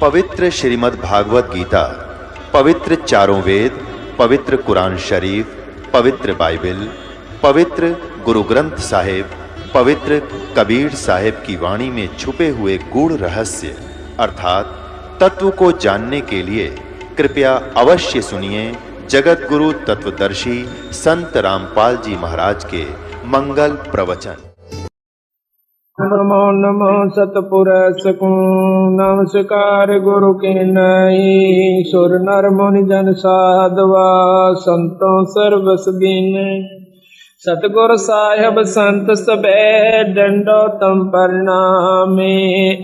पवित्र श्रीमद् भागवत गीता, पवित्र चारों वेद, पवित्र कुरान शरीफ, पवित्र बाइबल, पवित्र गुरु ग्रंथ साहिब, पवित्र कबीर साहिब की वाणी में छुपे हुए गूढ़ रहस्य अर्थात तत्व को जानने के लिए कृपया अवश्य सुनिए जगत गुरु तत्वदर्शी संत रामपाल जी महाराज के मंगल प्रवचन। नमो नमो सतपुरुष को नमस्कार गुरु के नई सुर नर मुनि जन साधवा संतों सर्वस दीन सतगुर साहेब संत सबे दंडोतम प्रणामे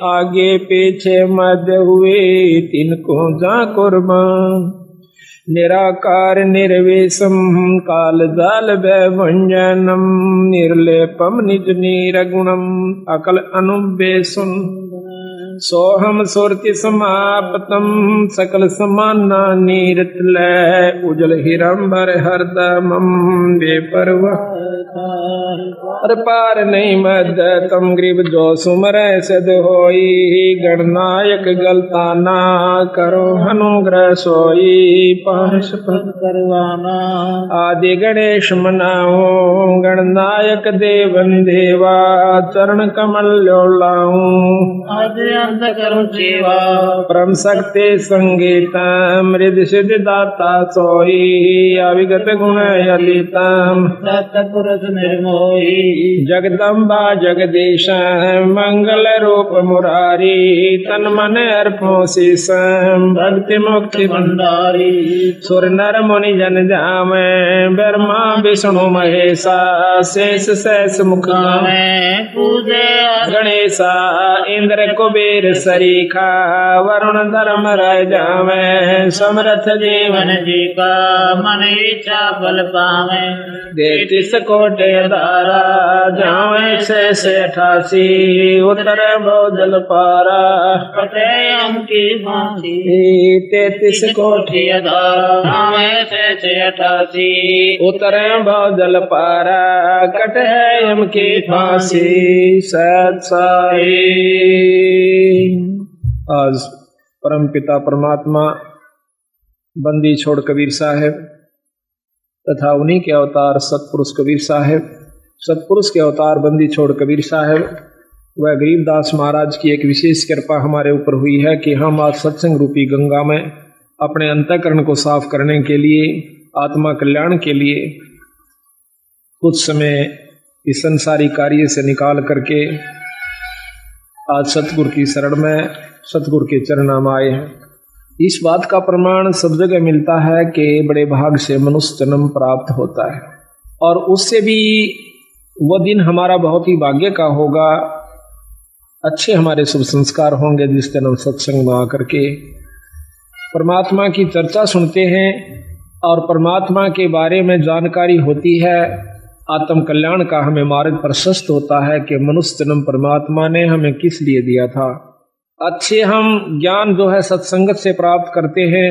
आगे पीछे मध्य हुए तिनको जा कुर्बान निराकार निर्वेशम काल जाल भंजनम निर्लेपम निज नीरगुणम अकल अनुवेशम सोहम सुरति समापतम सकल समाना नीरतलय उजल हिरंबर हरदमम बेपरवाह अर पार नहीं मद तम ग्रीब जो सुमर सद होई गणनायक गलताना करो अनुग्रह सोई पाश पद करवाना आदि गणेश मनाओ गणनायक देवन देवा चरण कमल लोलाऊं आदि अंत करो सेवा परम शक्ति संगीता मृद सिद्ध दाता सोई अविगत गुण अलितम सतपुरुष निर्मोही जगदम्बा जगदीश मंगल रूप मुरारी तन मन अर्पो शीश भक्ति मुक्ति भंडारी सुर नर मुनि जन जामे ब्रह्मा विष्णु महेशा शेष शेष मुखा पूजे गणेशा इंद्र कुबेर सरीखा वरुण धर्म राय जावे समरथ जीवन जी का मन इच्छा फल पावे देतीस कोटि दारा जावे से 88 उत्तर बहुजल पारा कटे अंकी फांसी 33 कोटि दारा जावे से 88 उत्तर बहुजल पारा कटे अंकी फांसी सत साई। आज परम पिता परमात्मा बंदी छोड़ कबीर साहेब तथा उन्हीं के अवतार सतपुरुष कबीर साहेब, सतपुरुष के अवतार बंदी छोड़ कबीर साहेब व गरीबदास महाराज की एक विशेष कृपा हमारे ऊपर हुई है कि हम आज सत्संग रूपी गंगा में अपने अंतःकरण को साफ करने के लिए, आत्मा कल्याण के लिए कुछ समय इस संसारी कार्य से निकाल करके आज सतगुरु की शरण में सतगुरु के चरणाम आए हैं। इस बात का प्रमाण सब जगह मिलता है कि बड़े भाग से मनुष्य जन्म प्राप्त होता है और उससे भी वह दिन हमारा बहुत ही भाग्य का होगा, अच्छे हमारे शुभ संस्कार होंगे जिस दिन हम सत्संग में आकर के परमात्मा की चर्चा सुनते हैं और परमात्मा के बारे में जानकारी होती है। आत्म कल्याण का हमें मार्ग प्रशस्त होता है कि मनुष्य जन्म परमात्मा ने हमें किस लिए दिया था। अच्छे हम ज्ञान जो है सत्संगत से प्राप्त करते हैं,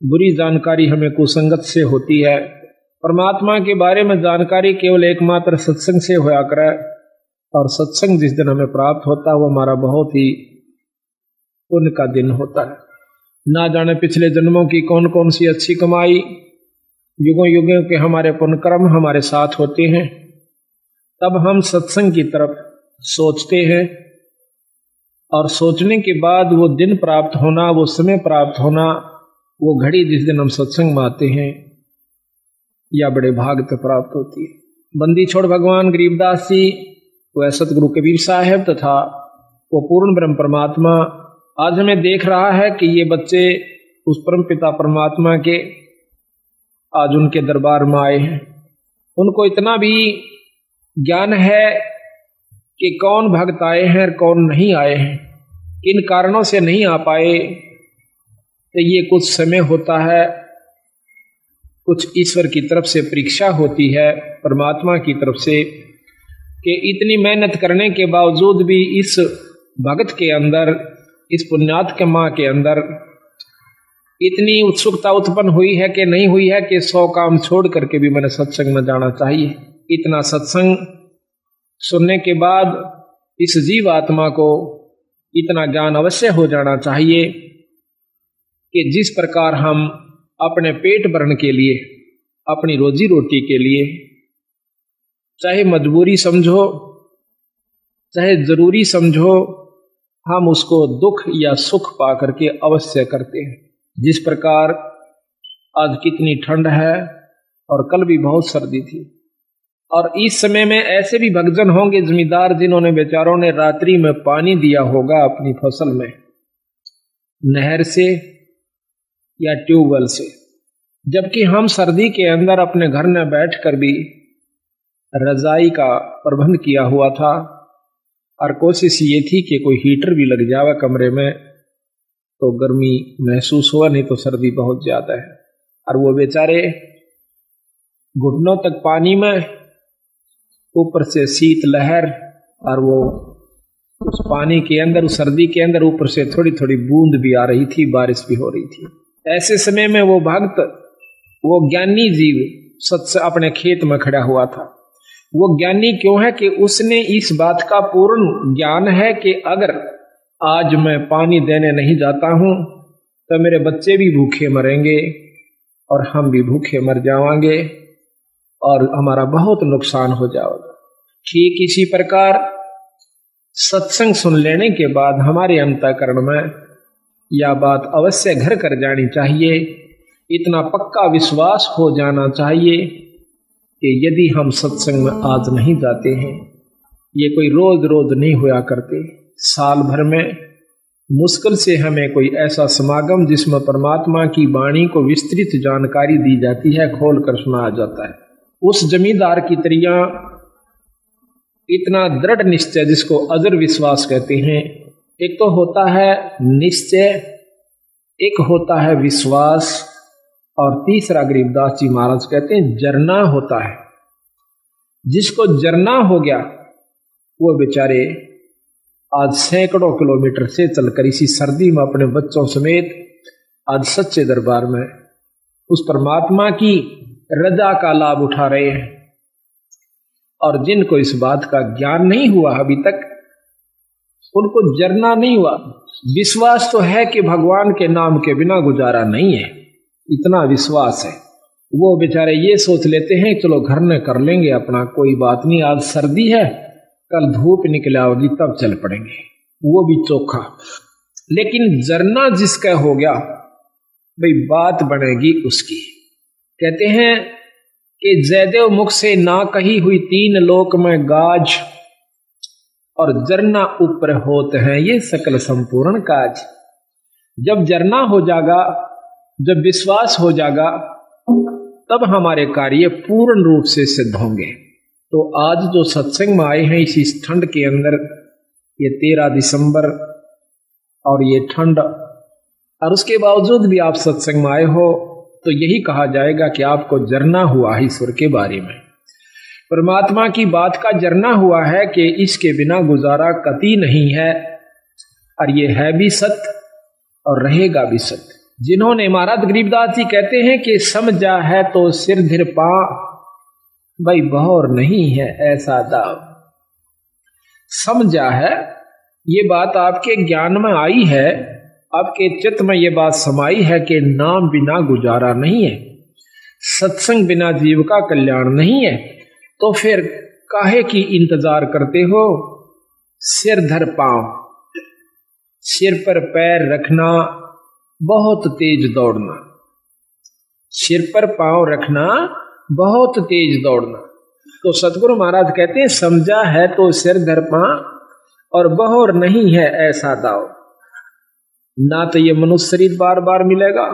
बुरी जानकारी हमें कुसंगत से होती है। परमात्मा के बारे में जानकारी केवल एकमात्र सत्संग से होया करे और सत्संग जिस दिन हमें प्राप्त होता है वो हमारा बहुत ही पुण्य का दिन होता है। ना जाने पिछले जन्मों की कौन कौन सी अच्छी कमाई, युगों युगों के हमारे पुण्य कर्म हमारे साथ होते हैं, तब हम सत्संग की तरफ सोचते हैं और सोचने के बाद वो दिन प्राप्त होना, वो समय प्राप्त होना, वो घड़ी जिस दिन हम सत्संग में आते हैं या बड़े भाग तक प्राप्त होती है। बंदी छोड़ भगवान गरीबदास जी व सतगुरु कबीर साहेब तथा वो पूर्ण ब्रह्म परमात्मा आज हमें देख रहा है कि ये बच्चे उस परम पिता परमात्मा के आज उनके दरबार में आए हैं। उनको इतना भी ज्ञान है कि कौन भक्त आए हैं और कौन नहीं आए हैं, किन कारणों से नहीं आ पाए। तो ये कुछ समय होता है, कुछ ईश्वर की तरफ से परीक्षा होती है, परमात्मा की तरफ से, कि इतनी मेहनत करने के बावजूद भी इस भक्त के अंदर, इस पुण्यात्मा के अंदर इतनी उत्सुकता उत्पन्न हुई है कि नहीं हुई है कि 100 काम छोड़ करके भी मैंने सत्संग में जाना चाहिए। इतना सत्संग सुनने के बाद इस जीव आत्मा को इतना ज्ञान अवश्य हो जाना चाहिए कि जिस प्रकार हम अपने पेट भरण के लिए, अपनी रोजी रोटी के लिए, चाहे मजबूरी समझो चाहे जरूरी समझो, हम उसको दुख या सुख पा करके अवश्य करते हैं। जिस प्रकार आज कितनी ठंड है और कल भी बहुत सर्दी थी, और इस समय में ऐसे भी भक्तजन होंगे जमींदार जिन्होंने बेचारों ने रात्रि में पानी दिया होगा अपनी फसल में, नहर से या ट्यूबवेल से, जबकि हम सर्दी के अंदर अपने घर में बैठकर भी रजाई का प्रबंध किया हुआ था और कोशिश ये थी कि कोई हीटर भी लग जावे कमरे में तो गर्मी महसूस हुआ, नहीं तो सर्दी बहुत ज्यादा है। और वो बेचारे घुटनों तक पानी में, ऊपर से शीत लहर, और वो उस पानी के अंदर, उस सर्दी के अंदर ऊपर से थोड़ी थोड़ी बूंद भी आ रही थी, बारिश भी हो रही थी। ऐसे समय में वो भक्त, वो ज्ञानी जीव सत्य अपने खेत में खड़ा हुआ था। वो ज्ञानी क्यों है कि उसने इस बात का पूर्ण ज्ञान है कि अगर आज मैं पानी देने नहीं जाता हूं तो मेरे बच्चे भी भूखे मरेंगे और हम भी भूखे मर जाएंगे और हमारा बहुत नुकसान हो जाएगा। ठीक इसी प्रकार सत्संग सुन लेने के बाद हमारे अंतःकरण में यह बात अवश्य घर कर जानी चाहिए, इतना पक्का विश्वास हो जाना चाहिए कि यदि हम सत्संग में आज नहीं जाते हैं, ये कोई रोज रोज नहीं होया करते, साल भर में मुश्किल से हमें कोई ऐसा समागम जिसमें परमात्मा की वाणी को विस्तृत जानकारी दी जाती है, खोल कर सुनाया जाता है। उस जमींदार की तरह इतना दृढ़ निश्चय जिसको अजर विश्वास कहते हैं, एक तो होता है निश्चय, एक होता है विश्वास, और तीसरा गरीबदास जी महाराज कहते हैं जरना होता है। जिसको जरना हो गया वो बेचारे आज सैकड़ों किलोमीटर से चलकर इसी सर्दी में अपने बच्चों समेत आज सच्चे दरबार में उस परमात्मा की रजा का लाभ उठा रहे हैं। और जिनको इस बात का ज्ञान नहीं हुआ अभी तक, उनको जरना नहीं हुआ। विश्वास तो है कि भगवान के नाम के बिना गुजारा नहीं है, इतना विश्वास है। वो बेचारे ये सोच लेते हैं चलो घर में कर लेंगे अपना, कोई बात नहीं, आज सर्दी है कल धूप निकल आओगी तब चल पड़ेंगे, वो भी चोखा। लेकिन जरना जिसका हो गया भाई बात बनेगी उसकी। कहते हैं कि जयदेव मुख से ना कही हुई तीन लोक में गाज, और जरना ऊपर होते हैं ये सकल संपूर्ण काज। जब जरना हो जाएगा, जब विश्वास हो जाएगा, तब हमारे कार्य पूर्ण रूप से सिद्ध होंगे। तो आज जो सत्संग में आए हैं इस ठंड के अंदर, ये 13 दिसंबर और ये ठंड, और उसके बावजूद भी आप सत्संग में आए हो, तो यही कहा जाएगा कि आपको जरना हुआ है ईश्वर के बारे में, परमात्मा की बात का जरना हुआ है कि इसके बिना गुजारा कतई नहीं है, और ये है भी सत्य और रहेगा भी सत्य। जिन्होंने, महाराज गरीबदास जी कहते हैं कि समझा है तो सिर धीर पा, भाई बहौर नहीं है ऐसा दाव। समझा है, ये बात आपके ज्ञान में आई है, आपके चित्त में ये बात समाई है कि नाम बिना गुजारा नहीं है, सत्संग बिना जीव का कल्याण नहीं है, तो फिर काहे की इंतजार करते हो? सिर धर पाओ, सिर पर पैर रखना, बहुत तेज दौड़ना, सिर पर पांव रखना, बहुत तेज दौड़ना। तो सतगुरु महाराज कहते हैं समझा है तो सिर धर पा, और बहौर नहीं है ऐसा दाव। ना तो ये मनुष्य शरीर बार बार मिलेगा,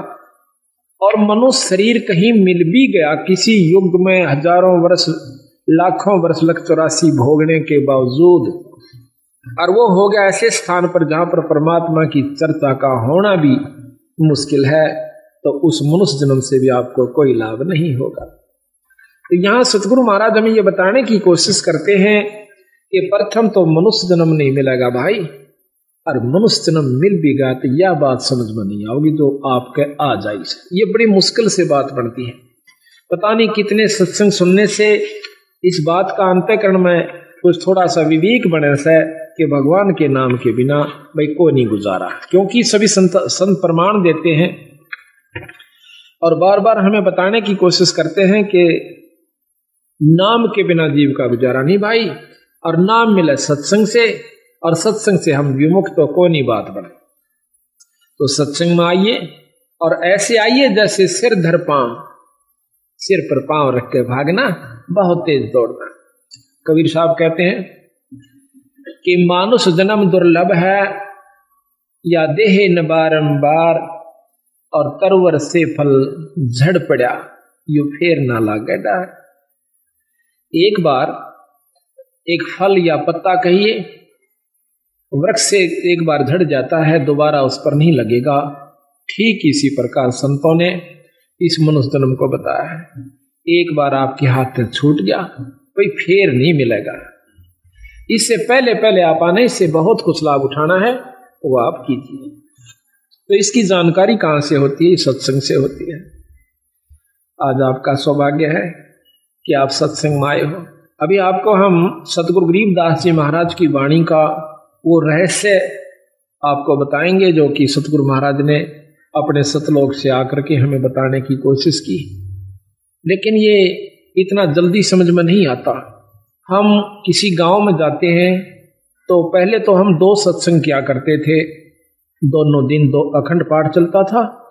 और मनुष्य शरीर कहीं मिल भी गया किसी युग में हजारों वर्ष, लाखों वर्ष, लख 84 भोगने के बावजूद, और वो हो गया ऐसे स्थान पर जहां पर परमात्मा की चर्चा का होना भी मुश्किल है, तो उस मनुष्य जन्म से भी आपको कोई लाभ नहीं होगा। तो यहां सतगुरु महाराज हमें ये बताने की कोशिश करते हैं कि प्रथम तो मनुष्य जन्म नहीं मिलेगा भाई, और मनुष्य जन्म मिल भी गया तो यह बात समझ में नहीं आओगी जो आपके आ जाए। ये बड़ी मुश्किल से बात बनती है। पता नहीं कितने सत्संग सुनने से इस बात का अंतःकरण में कुछ थोड़ा सा विवेक बने से कि भगवान के नाम के बिना भाई कोई नहीं गुजारा, क्योंकि सभी संत प्रमाण देते हैं और बार बार हमें बताने की कोशिश करते हैं कि नाम के बिना जीव का गुजारा नहीं भाई, और नाम मिले सत्संग से, और सत्संग से हम विमुख तो कोई नहीं बात बने। तो सत्संग में आइए और ऐसे आइए जैसे सिर धर पांव, सिर पर पांव रख के भागना, बहुत तेज दौड़ना। कबीर साहब कहते हैं कि मानुष जन्म दुर्लभ है, या देह न बारंबार, और तरवर से फल झड़ पड़ा, यू फेर ना लागे डार। एक बार एक फल या पत्ता कहिए वृक्ष से एक बार झड़ जाता है, दोबारा उस पर नहीं लगेगा। ठीक इसी प्रकार संतों ने इस मनुष्य जन्म को बताया है, एक बार आपके हाथ से छूट गया कोई फेर नहीं मिलेगा। इससे पहले पहले आप आने से बहुत कुछ लाभ उठाना है, वो आप कीजिए। तो इसकी जानकारी कहां से होती है? सत्संग से होती है। आज आपका सौभाग्य है कि आप सत्संग में आए हो। अभी आपको हम सतगुरु गरीबदास जी महाराज की वाणी का वो रहस्य आपको बताएंगे जो कि सतगुरु महाराज ने अपने सतलोक से आकर के हमें बताने की कोशिश की, लेकिन ये इतना जल्दी समझ में नहीं आता। हम किसी गांव में जाते हैं तो पहले तो हम 2 सत्संग किया करते थे, दोनों दिन 2 अखंड पाठ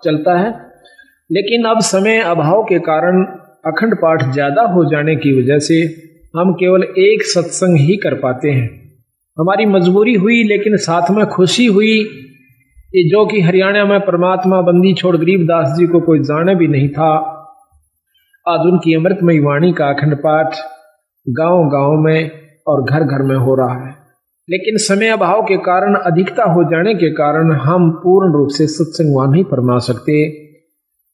चलता है, लेकिन अब समय अभाव के कारण अखंड पाठ ज्यादा हो जाने की वजह से हम केवल एक सत्संग ही कर पाते हैं। हमारी मजबूरी हुई, लेकिन साथ में खुशी हुई कि जो कि हरियाणा में परमात्मा बंदी छोड़ गरीबदास जी को कोई जाने भी नहीं था, आज उनकी अमृतमयी वाणी का अखंड पाठ गांव गांव में और घर घर में हो रहा है। लेकिन समय अभाव के कारण, अधिकता हो जाने के कारण हम पूर्ण रूप से सत्संग वहां नहीं फरमा सकते।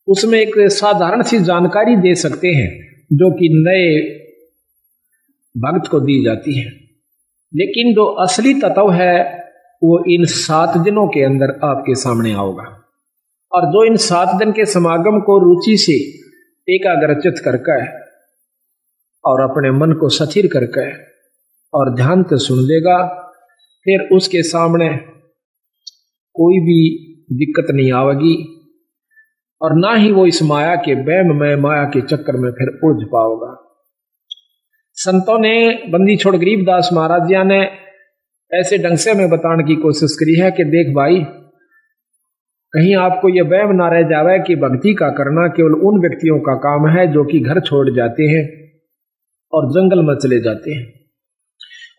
उसमें एक साधारण सी जानकारी दे सकते हैं जो कि नए भक्त को दी जाती है, लेकिन जो असली तत्व है वो इन 7 दिनों के अंदर आपके सामने आओगा। और जो इन 7 दिन के समागम को रुचि से एकाग्रचित करके और अपने मन को स्थिर करके और ध्यान से सुन लेगा, फिर उसके सामने कोई भी दिक्कत नहीं आवेगी, और ना ही वो इस माया के वहम में, माया के चक्कर में फिर उलझ पाओगा। संतों ने, बंदी छोड़ गरीबदास महाराज जी ने ऐसे ढंग से हमें बताने की कोशिश करी है कि देख भाई, कहीं आपको यह वहम ना रह जावे कि भक्ति का करना केवल उन व्यक्तियों का काम है जो कि घर छोड़ जाते हैं और जंगल में चले जाते हैं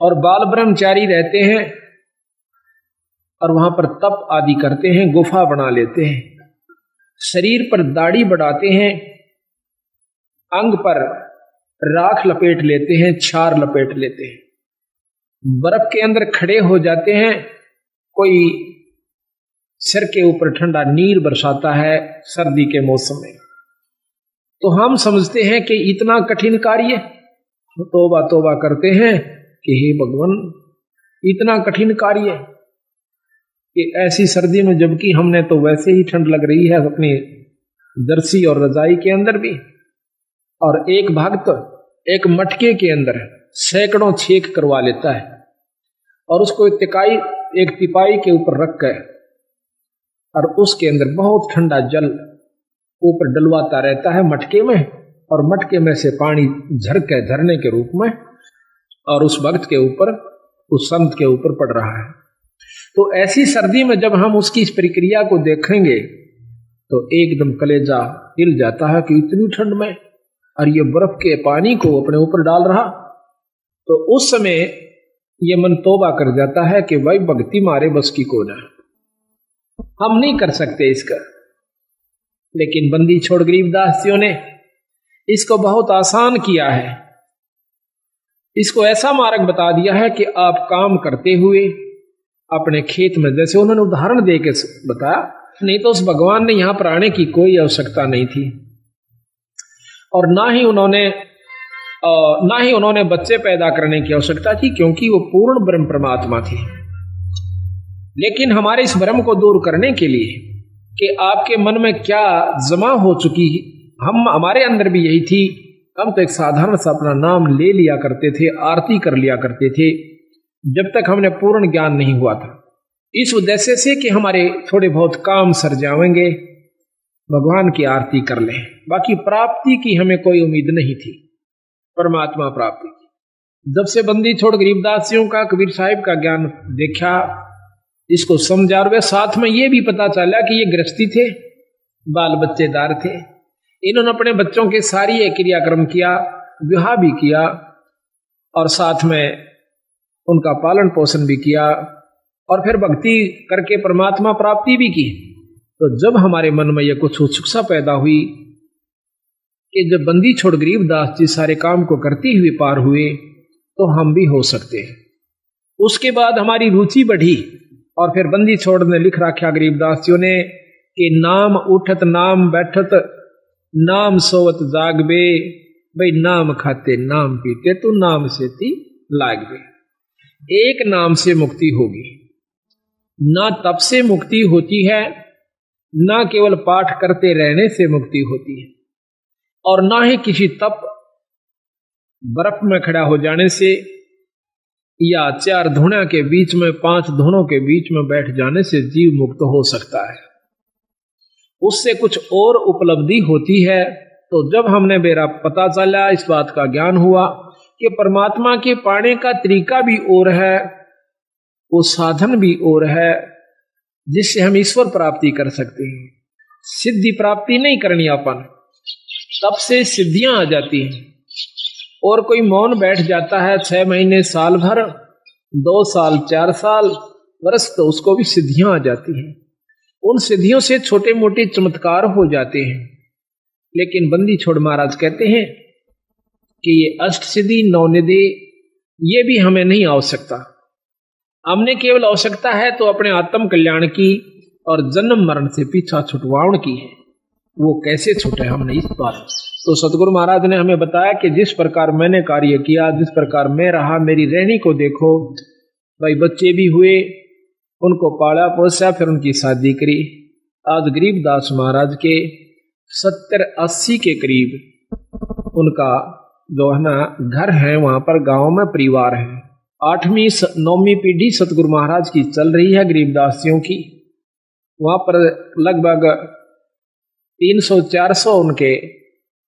और बाल ब्रह्मचारी रहते हैं और वहां पर तप आदि करते हैं, गुफा बना लेते हैं, शरीर पर दाढ़ी बढ़ाते हैं, अंग पर राख लपेट लेते हैं, छार लपेट लेते हैं, बर्फ के अंदर खड़े हो जाते हैं, कोई सिर के ऊपर ठंडा नीर बरसाता है सर्दी के मौसम में। तो हम समझते हैं कि इतना कठिन कार्य, तौबा तौबा करते हैं कि हे भगवान, इतना कठिन कार्य कि ऐसी सर्दी में, जबकि हमने तो वैसे ही ठंड लग रही है अपनी जर्सी और रजाई के अंदर भी। और एक भक्त एक मटके के अंदर सैकड़ों छेक करवा लेता है और उसको एक तिपाई के ऊपर रख कर और उसके अंदर बहुत ठंडा जल ऊपर डलवाता रहता है मटके में, और मटके में से पानी झरने के रूप में और उस भक्त के ऊपर, उस संत के ऊपर पड़ रहा है। तो ऐसी सर्दी में जब हम उसकी इस प्रक्रिया को देखेंगे तो एकदम कलेजा हिल जाता है कि इतनी ठंड में और ये बर्फ के पानी को अपने ऊपर डाल रहा। तो उस समय ये मन तौबा कर जाता है कि भाई भक्ति मारे बस की को ना, हम नहीं कर सकते इसका। लेकिन बंदी छोड़ गरीबदास जियों ने इसको बहुत आसान किया है, इसको ऐसा मार्ग बता दिया है कि आप काम करते हुए अपने खेत में, जैसे उन्होंने उदाहरण दे के बताया, नहीं तो उस भगवान ने यहां पर आने की कोई आवश्यकता नहीं थी और ना ही उन्होंने बच्चे पैदा करने की आवश्यकता थी, क्योंकि वो पूर्ण ब्रह्म परमात्मा थी। लेकिन हमारे इस भ्रम को दूर करने के लिए कि आपके मन में क्या जमा हो चुकी, हमारे अंदर भी यही थी। हम तो एक साधारण सा अपना नाम ले लिया करते थे, आरती कर लिया करते थे, जब तक हमने पूर्ण ज्ञान नहीं हुआ था। इस उद्देश्य से कि हमारे थोड़े बहुत काम सर जाएंगे, भगवान की आरती कर लें। बाकी प्राप्ति की हमें कोई उम्मीद नहीं थी, परमात्मा प्राप्ति की। जब से बंदी छोड़ गरीबदासियों का, कबीर साहिब का ज्ञान देखा, इसको समझा, और वे साथ में ये भी पता चला कि ये गृहस्थी थे, बाल बच्चेदार थे। इन्होंने अपने बच्चों के सारी ये क्रियाक्रम किया, विवाह भी किया और साथ में उनका पालन पोषण भी किया और फिर भक्ति करके परमात्मा प्राप्ति भी की। तो जब हमारे मन में यह कुछ उत्सुकता पैदा हुई कि जब बंदी छोड़ गरीबदास जी सारे काम को करते हुए पार हुए तो हम भी हो सकते हैं। उसके बाद हमारी रुचि बढ़ी और फिर बंदी छोड़ ने लिख रखा गरीबदास जी ने कि नाम उठत नाम बैठत नाम सोवत जागबे, भाई नाम खाते नाम पीते तो नाम से ती लागबे। एक नाम से मुक्ति होगी, ना तप से मुक्ति होती है, ना केवल पाठ करते रहने से मुक्ति होती है, और ना ही किसी तप बर्फ में खड़ा हो जाने से या 4 धुना के बीच में 5 धुनों के बीच में बैठ जाने से जीव मुक्त हो सकता है। उससे कुछ और उपलब्धि होती है। तो जब हमने मेरा पता चला, इस बात का ज्ञान हुआ कि परमात्मा के पाने का तरीका भी और है, वो साधन भी और है, जिससे हम ईश्वर प्राप्ति कर सकते हैं। सिद्धि प्राप्ति नहीं करनी अपन, तब से सिद्धियां आ जाती हैं। और कोई मौन बैठ जाता है 6 महीने, साल भर, 2 साल, 4 साल, वर्ष, तो उसको भी सिद्धियां आ जाती हैं। उन सिद्धियों से छोटे मोटे चमत्कार हो जाते हैं। लेकिन बंदी छोड़ महाराज कहते हैं कि ये अष्ट सिद्धि, 9 निधि, ये भी हमें नहीं आवश्यकता। हमने केवल आवश्यकता है तो अपने आत्म कल्याण की और जन्म मरण से पीछा छुटवाउण की है। वो कैसे छूटे हमने इस बात। तो सतगुरु महाराज ने हमें बताया कि जिस प्रकार मैंने कार्य किया, जिस प्रकार मैं रहा, मेरी रहनी को देखो। भाई बच्चे भी हुए, उनको पाला पोसा, फिर उनकी शादी करी। आज गरीबदास महाराज के 70-80 के करीब उनका जो है ना घर है, वहां पर गांव में परिवार है। 8वीं 9वीं पीढ़ी सतगुरु महाराज की चल रही है गरीबदासियों की। वहां पर लगभग 300-400 उनके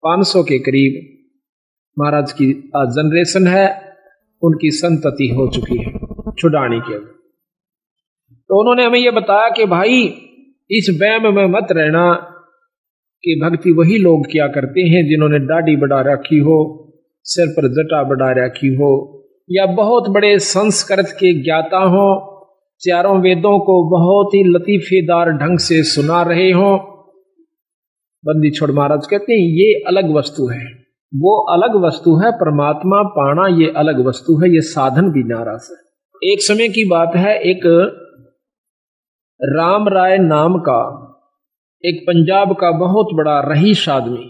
500 के करीब महाराज की जनरेशन है, उनकी संतति हो चुकी है छुड़ाने के। तो उन्होंने हमें यह बताया कि भाई इस वहम में मत रहना कि भक्ति वही लोग क्या करते हैं जिन्होंने दाढ़ी बढ़ा रखी हो, सिर पर जटा बढ़ा रखी हो, या बहुत बड़े संस्कृत के ज्ञाता हो, चारों वेदों को बहुत ही लतीफेदार ढंग से सुना रहे हो। बंदी छोड़ महाराज कहते हैं ये अलग वस्तु है, वो अलग वस्तु है। परमात्मा पाना ये अलग वस्तु है, ये साधन भी नाराज है। एक समय की बात है, एक राम राय नाम का एक पंजाब का बहुत बड़ा रईस आदमी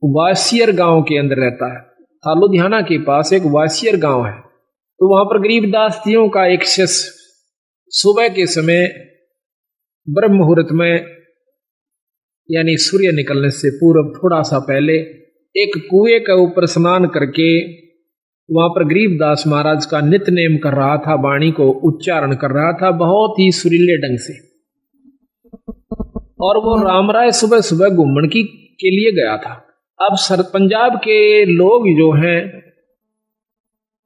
वासियर गांव के अंदर रहता है। था लुधियाना के पास एक वासियर गांव है। तो वहां पर गरीबदास जियों का एक शिष्य सुबह के समय ब्रह्म मुहूर्त में, यानी सूर्य निकलने से पूर्व थोड़ा सा पहले, एक कुएं के ऊपर स्नान करके वहां पर गरीबदास महाराज का नित्य नेम कर रहा था, वाणी को उच्चारण कर रहा था बहुत ही सुरीले ढंग से। और वो राम राय सुबह सुबह घूमने के लिए गया था। अब पंजाब के लोग जो हैं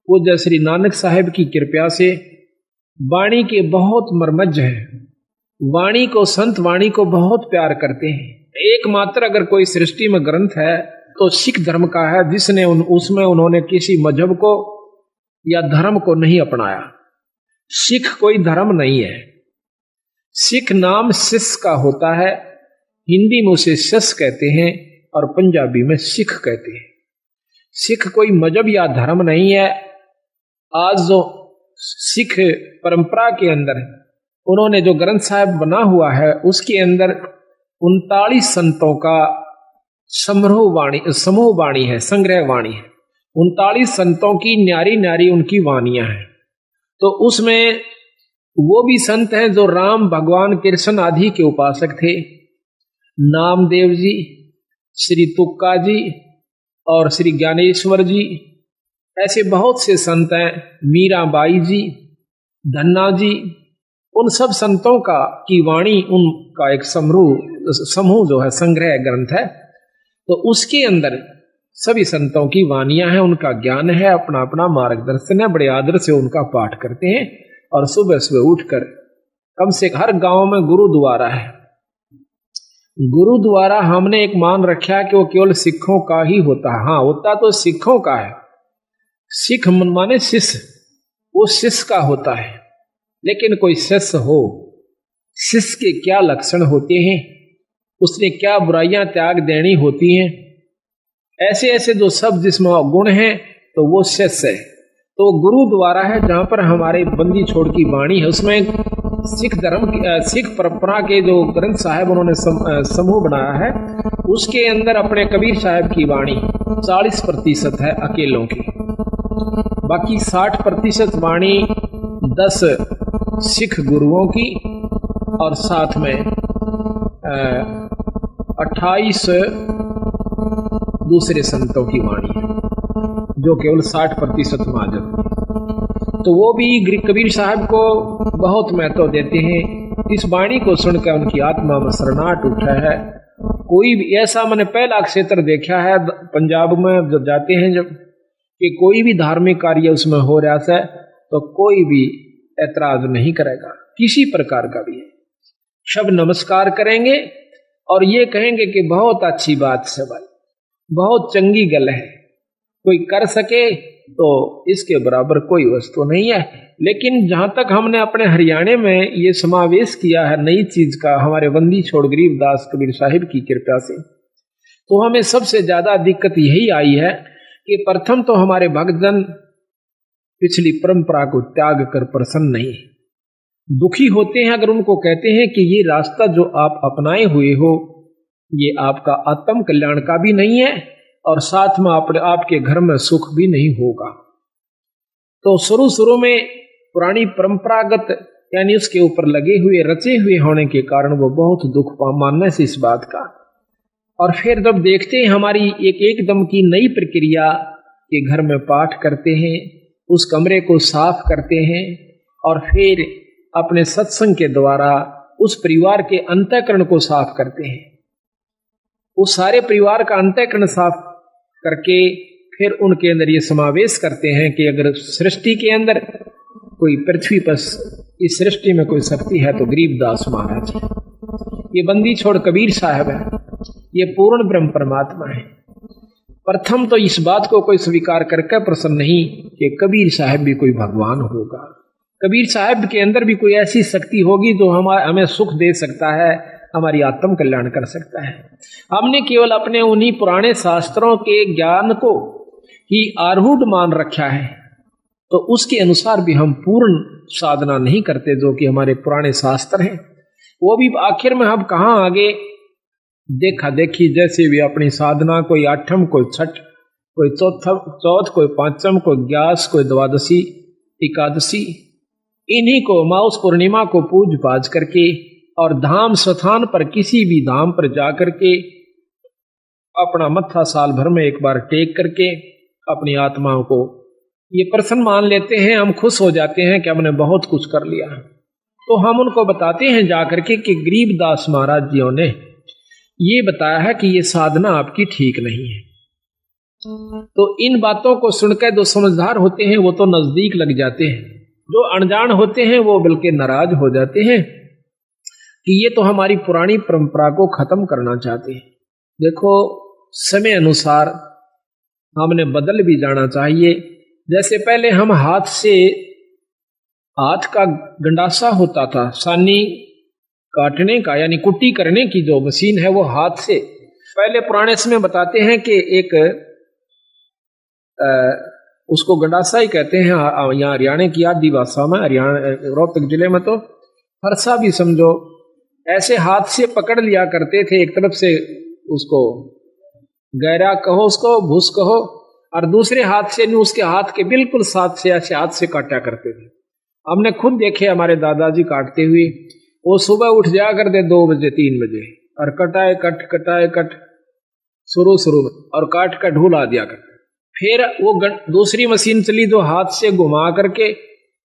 वो जय श्री नानक साहिब की कृपा से वाणी के बहुत मर्मज्ज हैं, वाणी को, संत वाणी को बहुत प्यार करते हैं। एकमात्र अगर कोई सृष्टि में ग्रंथ है तो सिख धर्म का है, जिसने उसमें उन्होंने किसी मजहब को या धर्म को नहीं अपनाया। सिख कोई धर्म नहीं है। सिख नाम सिस का होता है, हिंदी में उसे सिस कहते हैं और पंजाबी में सिख कहते हैं। सिख कोई मजहब या धर्म नहीं है। आज जो सिख परंपरा के अंदर उन्होंने जो ग्रंथ साहिब बना हुआ है, उसके अंदर 39 संतों का समूह वाणी है, संग्रह वाणी है। 39 संतों की न्यारी न्यारी उनकी वाणियां हैं। तो उसमें वो भी संत हैं जो राम, भगवान, कृष्ण आदि के उपासक थे। नामदेव जी, श्री तुक्का जी और श्री ज्ञानेश्वर जी, ऐसे बहुत से संत हैं, मीराबाई जी, धन्ना जी, उन सब संतों का की वाणी, उनका एक समूह जो है, संग्रह ग्रंथ है। तो उसके अंदर सभी संतों की वाणियां हैं, उनका ज्ञान है, अपना अपना मार्गदर्शन है। बड़े आदर से उनका पाठ करते हैं और सुबह सुबह उठकर कम से हर गांव में गुरुद्वारा है। गुरुद्वारा हमने एक मान रखा है कि वो केवल सिखों का ही होता है। हाँ, होता तो सिखों का है, सिख माने शिष्य, वो शिष्य का होता है। लेकिन कोई शिष्य हो, शिष्य के क्या लक्षण होते हैं, उसने क्या बुराइयां त्याग देनी होती हैं, ऐसे ऐसे जो सब जिसमें गुण हैं, तो वो शिष्य है। तो गुरुद्वारा है जहां पर हमारे बंदी छोड़ की वाणी है। उसमें सिख धर्म सिख परंपरा के जो ग्रंथ साहब उन्होंने समूह बनाया है, उसके अंदर अपने कबीर साहब की वाणी 40% है अकेलों की, बाकी 60% वाणी 10 सिख गुरुओं की और साथ में 28 दूसरे संतों की वाणी है, जो केवल 60% महाजन। तो वो भी कबीर साहब को बहुत महत्व देते हैं। इस वाणी को सुनकर उनकी आत्मा में शरणाहट उठा है। कोई भी ऐसा, मैंने पहला क्षेत्र देखा है पंजाब में जब जाते हैं, जब कि कोई भी धार्मिक कार्य उसमें हो रहा है तो कोई भी ऐतराज नहीं करेगा, किसी प्रकार का भी है। सब नमस्कार करेंगे और ये कहेंगे कि बहुत अच्छी बात है भाई, बहुत चंगी गल है, कोई कर सके तो इसके बराबर कोई वस्तु नहीं है। लेकिन जहां तक हमने अपने हरियाणा में ये समावेश किया है नई चीज का, हमारे बंदी छोड़ गरीबदास कबीर साहिब की कृपा से, तो हमें सबसे ज्यादा दिक्कत यही आई है कि प्रथम तो हमारे भक्तजन पिछली परंपरा को त्याग कर प्रसन्न नहीं, दुखी होते हैं अगर उनको कहते हैं कि ये रास्ता जो आप अपनाए हुए हो ये आपका आत्म कल्याण का भी नहीं है और साथ में आपके घर में सुख भी नहीं होगा। तो शुरू में पुरानी परंपरागत यानी उसके ऊपर लगे हुए रचे हुए होने के कारण वो बहुत दुख मानने से इस बात का। और फिर जब देखते हैं हमारी एक एकदम की नई प्रक्रिया के घर में पाठ करते हैं, उस कमरे को साफ करते हैं और फिर अपने सत्संग के द्वारा उस परिवार के अंतःकरण को साफ करते हैं, उस सारे परिवार का अंतःकरण साफ करके फिर उनके अंदर ये समावेश करते हैं कि अगर सृष्टि के अंदर कोई पृथ्वी पर इस सृष्टि में कोई शक्ति है तो गरीबदास महाराज है, ये बंदी छोड़ कबीर साहब है, ये पूर्ण ब्रह्म परमात्मा है। प्रथम तो इस बात को कोई स्वीकार करके प्रसन्न नहीं कि कबीर साहब भी कोई भगवान होगा, कबीर साहब के अंदर भी कोई ऐसी शक्ति होगी जो हमें सुख दे सकता है, हमारी आत्म कल्याण कर सकता है। हमने केवल अपने उन्हीं पुराने शास्त्रों के ज्ञान को ही आरूढ़ मान रखा है, तो उसके अनुसार भी हम पूर्ण साधना नहीं करते जो कि हमारे पुराने शास्त्र हैं। वो भी आखिर में हम कहाँ आगे देखा देखी जैसे भी अपनी साधना, कोई आठम, कोई छठ, कोई चौथ, कोई पांचम, कोई ग्यास, कोई द्वादशी, एकादशी, इन्हीं को माउस पूर्णिमा को पूज पाज करके और धाम स्थान पर किसी भी धाम पर जाकर के अपना मत्था साल भर में एक बार टेक करके अपनी आत्माओं को ये प्रसन्न मान लेते हैं, हम खुश हो जाते हैं कि हमने बहुत कुछ कर लिया। तो हम उनको बताते हैं जाकर के कि गरीबदास महाराज जियों ने ये बताया है कि ये साधना आपकी ठीक नहीं है। तो इन बातों को सुनकर जो समझदार होते हैं वो तो नजदीक लग जाते हैं, जो अनजान होते हैं वो बल्कि नाराज हो जाते हैं कि ये तो हमारी पुरानी परंपरा को खत्म करना चाहते हैं। देखो, समय अनुसार हमने बदल भी जाना चाहिए। जैसे पहले हम हाथ का गंडासा होता था, सानी काटने का यानी कुट्टी करने की जो मशीन है वो हाथ से, पहले पुराने समय बताते हैं कि एक उसको गंडासा ही कहते हैं यहाँ हरियाणा की आदि भाषा में, हरियाणा रोहतक जिले में तो फरसा भी समझो, ऐसे हाथ से पकड़ लिया करते थे। एक तरफ से उसको गहरा कहो, उसको भूस कहो, और दूसरे हाथ से नहीं, उसके हाथ के बिल्कुल साथ से ऐसे हाथ से काटा करते थे। हमने खुद देखे हमारे दादाजी काटते हुए, वो सुबह उठ जाया करते 2 बजे 3 बजे और कटाए कट शुरू में और काट कर ढूला दिया करते, फिर वो दूसरी मशीन चली जो हाथ से घुमा करके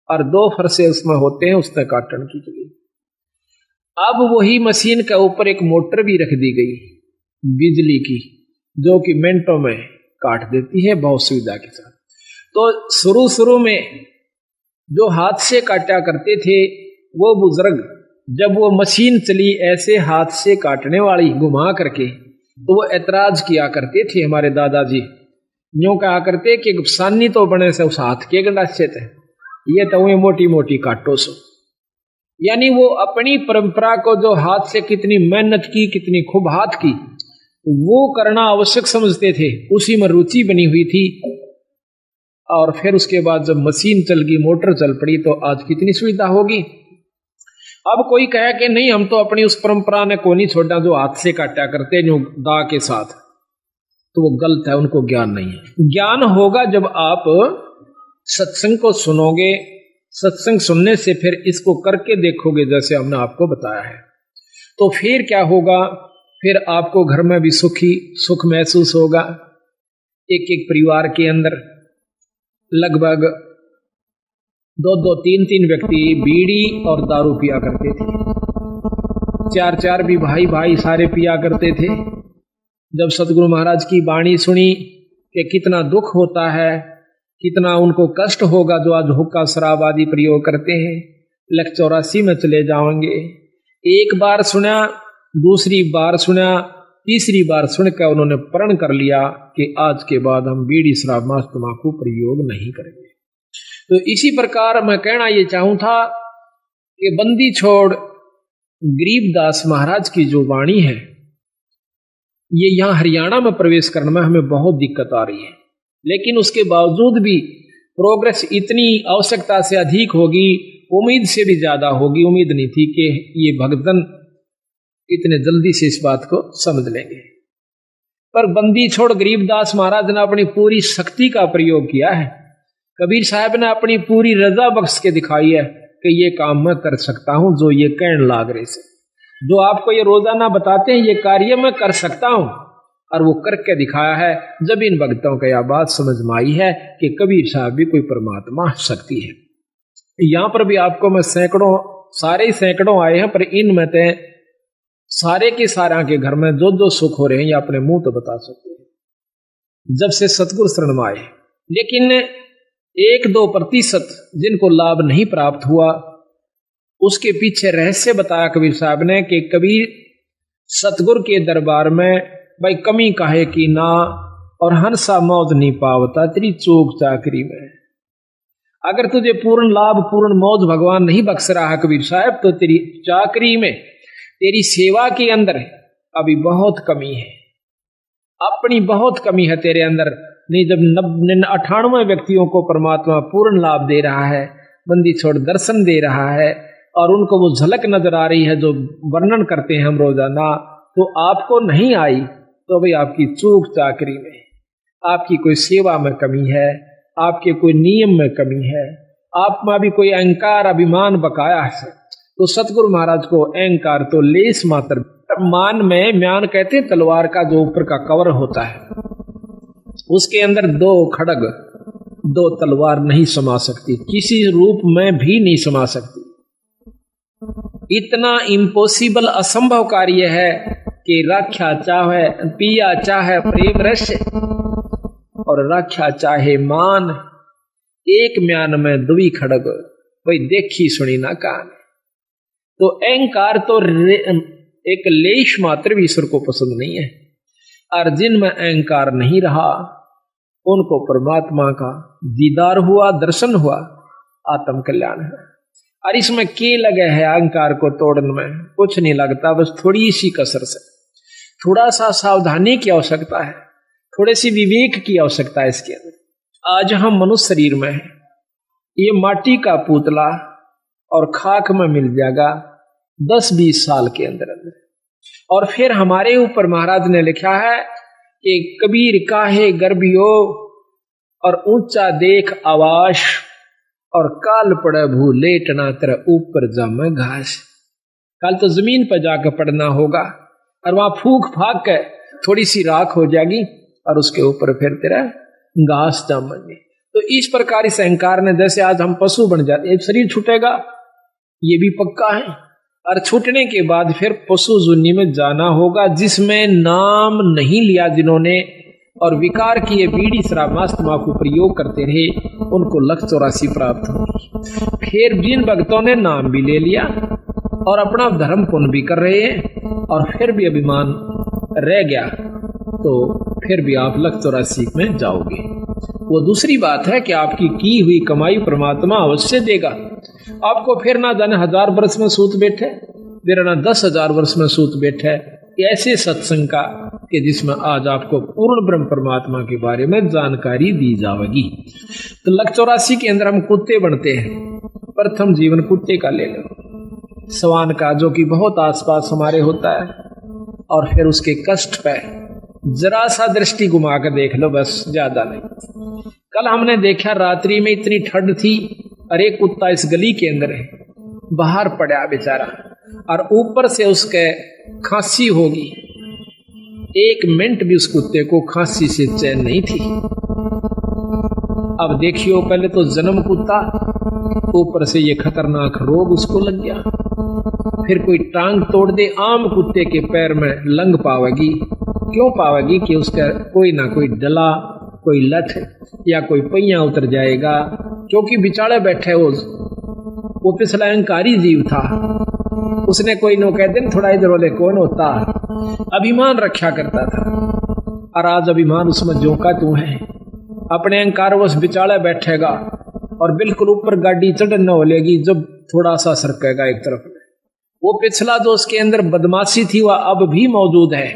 और 2 फरसे उसमें होते हैं, उसने काटने की चली। अब वही मशीन के ऊपर एक मोटर भी रख दी गई बिजली की, जो कि मिनटों में काट देती है बहुत सुविधा के साथ। तो शुरू में जो हाथ से काटा करते थे वो बुजुर्ग, जब वो मशीन चली ऐसे हाथ से काटने वाली घुमा करके, तो वो ऐतराज किया करते थे हमारे दादाजी। यूं कहा करते कि सानी तो बने से उस हाथ के गंडाचे थे, ये तो वो मोटी मोटी काटो सो। यानी वो अपनी परंपरा को जो हाथ से कितनी मेहनत की, कितनी खूब हाथ की, वो करना आवश्यक समझते थे, उसी में रुचि बनी हुई थी। और फिर उसके बाद जब मशीन चल गई, मोटर चल पड़ी, तो आज कितनी सुविधा होगी। अब कोई कहे कि नहीं हम तो अपनी उस परंपरा ने को नहीं छोड़ा जो हाथ से काटा करते जो दा के साथ, तो वो गलत है, उनको ज्ञान नहीं है। ज्ञान होगा जब आप सत्संग को सुनोगे, सत्संग सुनने से फिर इसको करके देखोगे जैसे हमने आपको बताया है, तो फिर क्या होगा, फिर आपको घर में भी सुख महसूस होगा। एक एक परिवार के अंदर लगभग 2-2, 3-3 व्यक्ति बीड़ी और दारू पिया करते थे, 4-4 भी भाई सारे पिया करते थे। जब सतगुरु महाराज की वाणी सुनी कि कितना दुख होता है, कितना उनको कष्ट होगा जो आज हुक्का शराब आदि प्रयोग करते हैं, 184 में चले जाएंगे। एक बार सुना, दूसरी बार सुना, तीसरी बार सुनकर उन्होंने प्रण कर लिया कि आज के बाद हम बीड़ी शराब मांस तंबाकू प्रयोग नहीं करेंगे। तो इसी प्रकार मैं कहना ये चाहूं था कि बंदी छोड़ गरीबदास महाराज की जो वाणी है, ये यहाँ हरियाणा में प्रवेश करने में हमें बहुत दिक्कत आ रही है, लेकिन उसके बावजूद भी प्रोग्रेस इतनी आवश्यकता से अधिक होगी, उम्मीद से भी ज्यादा होगी। उम्मीद नहीं थी कि ये भक्तजन इतने जल्दी से इस बात को समझ लेंगे। पर बंदी छोड़ गरीबदास महाराज ने अपनी पूरी शक्ति का प्रयोग किया है। कबीर साहब ने अपनी पूरी रजा बख्श के दिखाई है कि ये काम मैं कर सकता हूं, जो ये कहने लाग रहे से, जो आपको ये रोजाना बताते हैं, ये कार्य मैं कर सकता हूं, और वो करके दिखाया है। जब इन भक्तों को यह बात समझ में आई है कि कबीर साहब भी कोई परमात्मा शक्ति है। यहां पर भी आपको मैं सैकड़ों आए हैं, पर इनमें से सारे के सारा के घर में जो सुख हो रहे हैं, ये अपने मुंह तो बता सकते हैं जब से सतगुरु शरण में आए। लेकिन 1-2% जिनको लाभ नहीं प्राप्त हुआ, उसके पीछे रहस्य बताया कबीर साहब ने कि कबीर सतगुरु के दरबार में भाई कमी काहे की ना, और हंसा मौज नहीं पावता तेरी चूक चाकरी में। अगर तुझे पूर्ण लाभ पूर्ण मौज भगवान नहीं बख्श रहा है कबीर साहब, तो तेरी चाकरी में, तेरी सेवा के अंदर अभी बहुत कमी है, अपनी बहुत कमी है तेरे अंदर। नहीं, जब 98 व्यक्तियों को परमात्मा पूर्ण लाभ दे रहा है, बंदी छोड़ दर्शन दे रहा है, और उनको वो झलक नजर आ रही है जो वर्णन करते हैं हम रोजाना, तो आपको नहीं आई, तो भाई आपकी चूक चाकरी में, आपकी कोई सेवा में कमी है, आपके कोई नियम में कमी है, आप में भी कोई अहंकार अभिमान बकाया है। तो सतगुरु महाराज को अहंकार तो लेस मात्र, मान में म्यान कहते हैं तलवार का जो ऊपर का कवर होता है, उसके अंदर 2 खड़ग 2 तलवार नहीं समा सकती, किसी रूप में भी नहीं समा सकती। इतना इम्पॉसिबल असंभव कार्य है कि राख्या चाहे पिया चाहे प्रेम रस, और राख्या चाहे मान, एक म्यान में 2 खड़ग, वही देखी सुनी ना कान। तो अहंकार तो एक लेश मात्र भी ईश्वर को पसंद नहीं है, और जिनमें अहंकार नहीं रहा उनको परमात्मा का दीदार हुआ, दर्शन हुआ, आत्म कल्याण है। और इसमें के लगे है अहंकार को तोड़ने में, कुछ नहीं लगता, बस थोड़ी सी कसर से, थोड़ा सा सावधानी की आवश्यकता है, थोड़े सी विवेक की आवश्यकता है इसके अंदर। आज हम मनुष्य शरीर में है, ये माटी का पुतला और खाक में मिल जाएगा 10-20 साल के अंदर अंदर। और फिर हमारे ऊपर महाराज ने लिखा है कि कबीर काहे गर्भियो, और ऊंचा देख आवाश, और काल पड़े भू लेटना तेरा ऊपर जामे घास। कल तो जमीन पर जाकर पड़ना होगा, और वहां फूक फाक के थोड़ी सी राख हो जाएगी, और उसके ऊपर फिर तेरा घास जामेंगे। तो इस प्रकार इस अहंकार ने, जैसे आज हम पशु बन जाते, एक शरीर छूटेगा ये भी पक्का है, और छूटने के बाद फिर पशु जुन्नी में जाना होगा, जिसमें नाम नहीं लिया जिन्होंने और विकार किए, बीड़ी शराब मांस तंबाकू प्रयोग करते रहे, उनको लक्ष 84 प्राप्त होगी। फिर जिन भक्तों ने नाम भी ले लिया और अपना धर्म पुण्य भी कर रहे हैं और फिर भी अभिमान रह गया, तो फिर भी आप लक्ष 84 में जाओगे। वो दूसरी बात है कि आपकी की हुई कमाई परमात्मा अवश्य देगा आपको। फिर ना जाने 1000 वर्ष में सूत बैठे, फिर ना 10,000 वर्ष में सूत बैठे, ऐसे सत्संग का कि जिसमें आज आपको पूर्ण ब्रह्म परमात्मा के बारे में जानकारी दी जाएगी। तो लक्ष 84 के अंदर हम कुत्ते बनते हैं। प्रथम जीवन कुत्ते का ले लो, सवान का, जो कि बहुत आसपास हमारे होता है, और फिर उसके कष्ट पे जरा सा दृष्टि घुमा कर देख लो, बस, ज्यादा नहीं। कल हमने देखा रात्रि में इतनी ठंड थी, अरे कुत्ता इस गली के अंदर है, बाहर पड़ा बेचारा, और ऊपर से उसके खांसी होगी। 1 मिनट भी उस कुत्ते को खांसी से चैन नहीं थी। अब देखियो, पहले तो जन्म कुत्ता, ऊपर से ये खतरनाक रोग उसको लग गया। फिर कोई टांग तोड़ दे, आम कुत्ते के पैर में लंग पावेगी। क्यों पावेगी? कि उसका कोई ना कोई डला, कोई लठ या कोई पहिया उतर जाएगा, क्योंकि बिचारे बैठे वो पिछला अहंकारी जीव था। उसने कोई नो कह दिन थोड़ा इधर वाले कौन होता, अभिमान रखा करता था, और आज अभिमान उसमें जोका तू है, अपने अहंकार वश बिचारे बैठेगा और बिल्कुल ऊपर गाड़ी चढ़ न होलेगी जब थोड़ा सा सरकेगा एक तरफ में। वो पिछला जो उसके अंदर बदमाशी थी वह अब भी मौजूद है।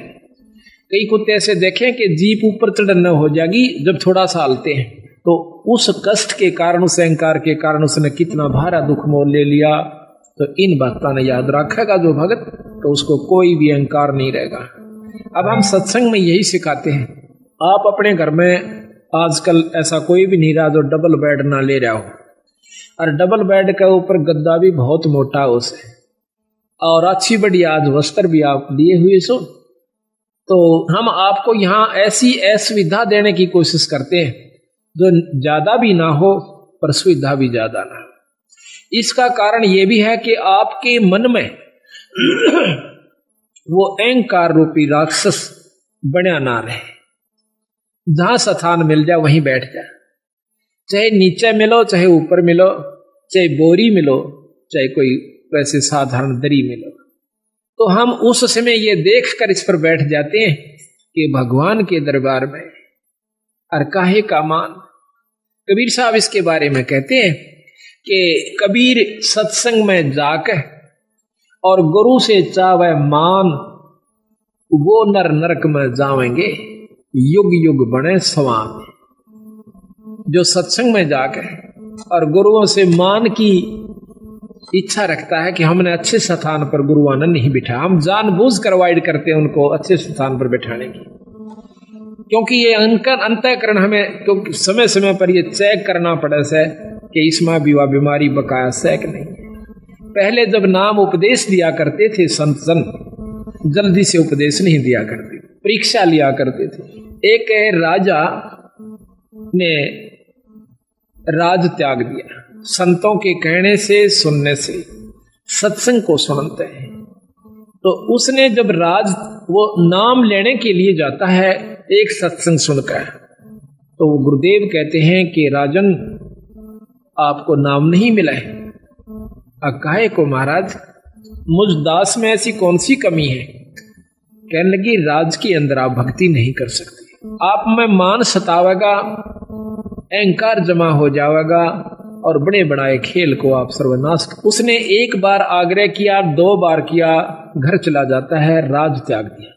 कई कुत्ते ऐसे देखें कि जीप ऊपर चढ़ न हो जाएगी जब थोड़ा सा हलते हैं, तो उस कष्ट के कारण, उस अहंकार के कारण उसने कितना भारा दुख मोल ले लिया। तो इन बातों ने याद रखेगा जो भगत, तो उसको कोई भी अहंकार नहीं रहेगा। अब हम सत्संग में यही सिखाते हैं। आप अपने घर में आजकल ऐसा कोई भी नहीं रहा जो डबल बेड ना ले रहा हो, और डबल बेड के ऊपर गद्दा भी बहुत मोटा हो से, और अच्छी बड़ी आज वस्त्र भी आप लिए हुए सो। तो हम आपको यहाँ ऐसी असुविधा देने की कोशिश करते हैं जो ज्यादा भी ना हो पर सुविधा भी ज्यादा ना हो। इसका कारण यह भी है कि आपके मन में वो अहंकार रूपी राक्षस बना ना रहे। जहां स्थान मिल जाए वहीं बैठ जाए, चाहे नीचे मिलो, चाहे ऊपर मिलो, चाहे बोरी मिलो, चाहे कोई वैसे साधारण दरी मिलो, तो हम उस समय ये देखकर इस पर बैठ जाते हैं कि भगवान के दरबार में और काहे का मान। कबीर साहब इसके बारे में कहते हैं कि कबीर सत्संग में जाकर और गुरु से चावे मान, वो नर नरक में जावेंगे, युग युग बने सवान। जो सत्संग में जाकर और गुरुओं से मान की इच्छा रखता है कि हमने अच्छे स्थान पर गुरुओं ने नहीं बिठा, हम जानबूझ कर अवॉइड करते हैं उनको अच्छे स्थान पर बैठाने की, क्योंकि ये अंतःकरण हमें, क्योंकि समय समय पर ये चेक करना पड़े से कि इसमें भी वह बीमारी बकाया सैक नहीं। पहले जब नाम उपदेश दिया करते थे संत जन, जल्दी से उपदेश नहीं दिया करते, परीक्षा लिया करते थे। एक राजा ने राज त्याग दिया, संतों के कहने से, सुनने से, सत्संग को सुनते हैं। तो उसने जब राज वो नाम लेने के लिए जाता है एक सत्संग सुनकर, तो वो गुरुदेव कहते हैं कि राजन आपको नाम नहीं मिला है। काहे को महाराज, मुझ दास में ऐसी कौन सी कमी है? कहने लगी राज के अंदर आप भक्ति नहीं कर सकते, आप में मान सतावेगा, अहंकार जमा हो जाएगा और बड़े बनाए खेल को आप सर्वनाश। उसने एक बार आग्रह किया, 2 बार किया, घर चला जाता है, राज त्याग दिया।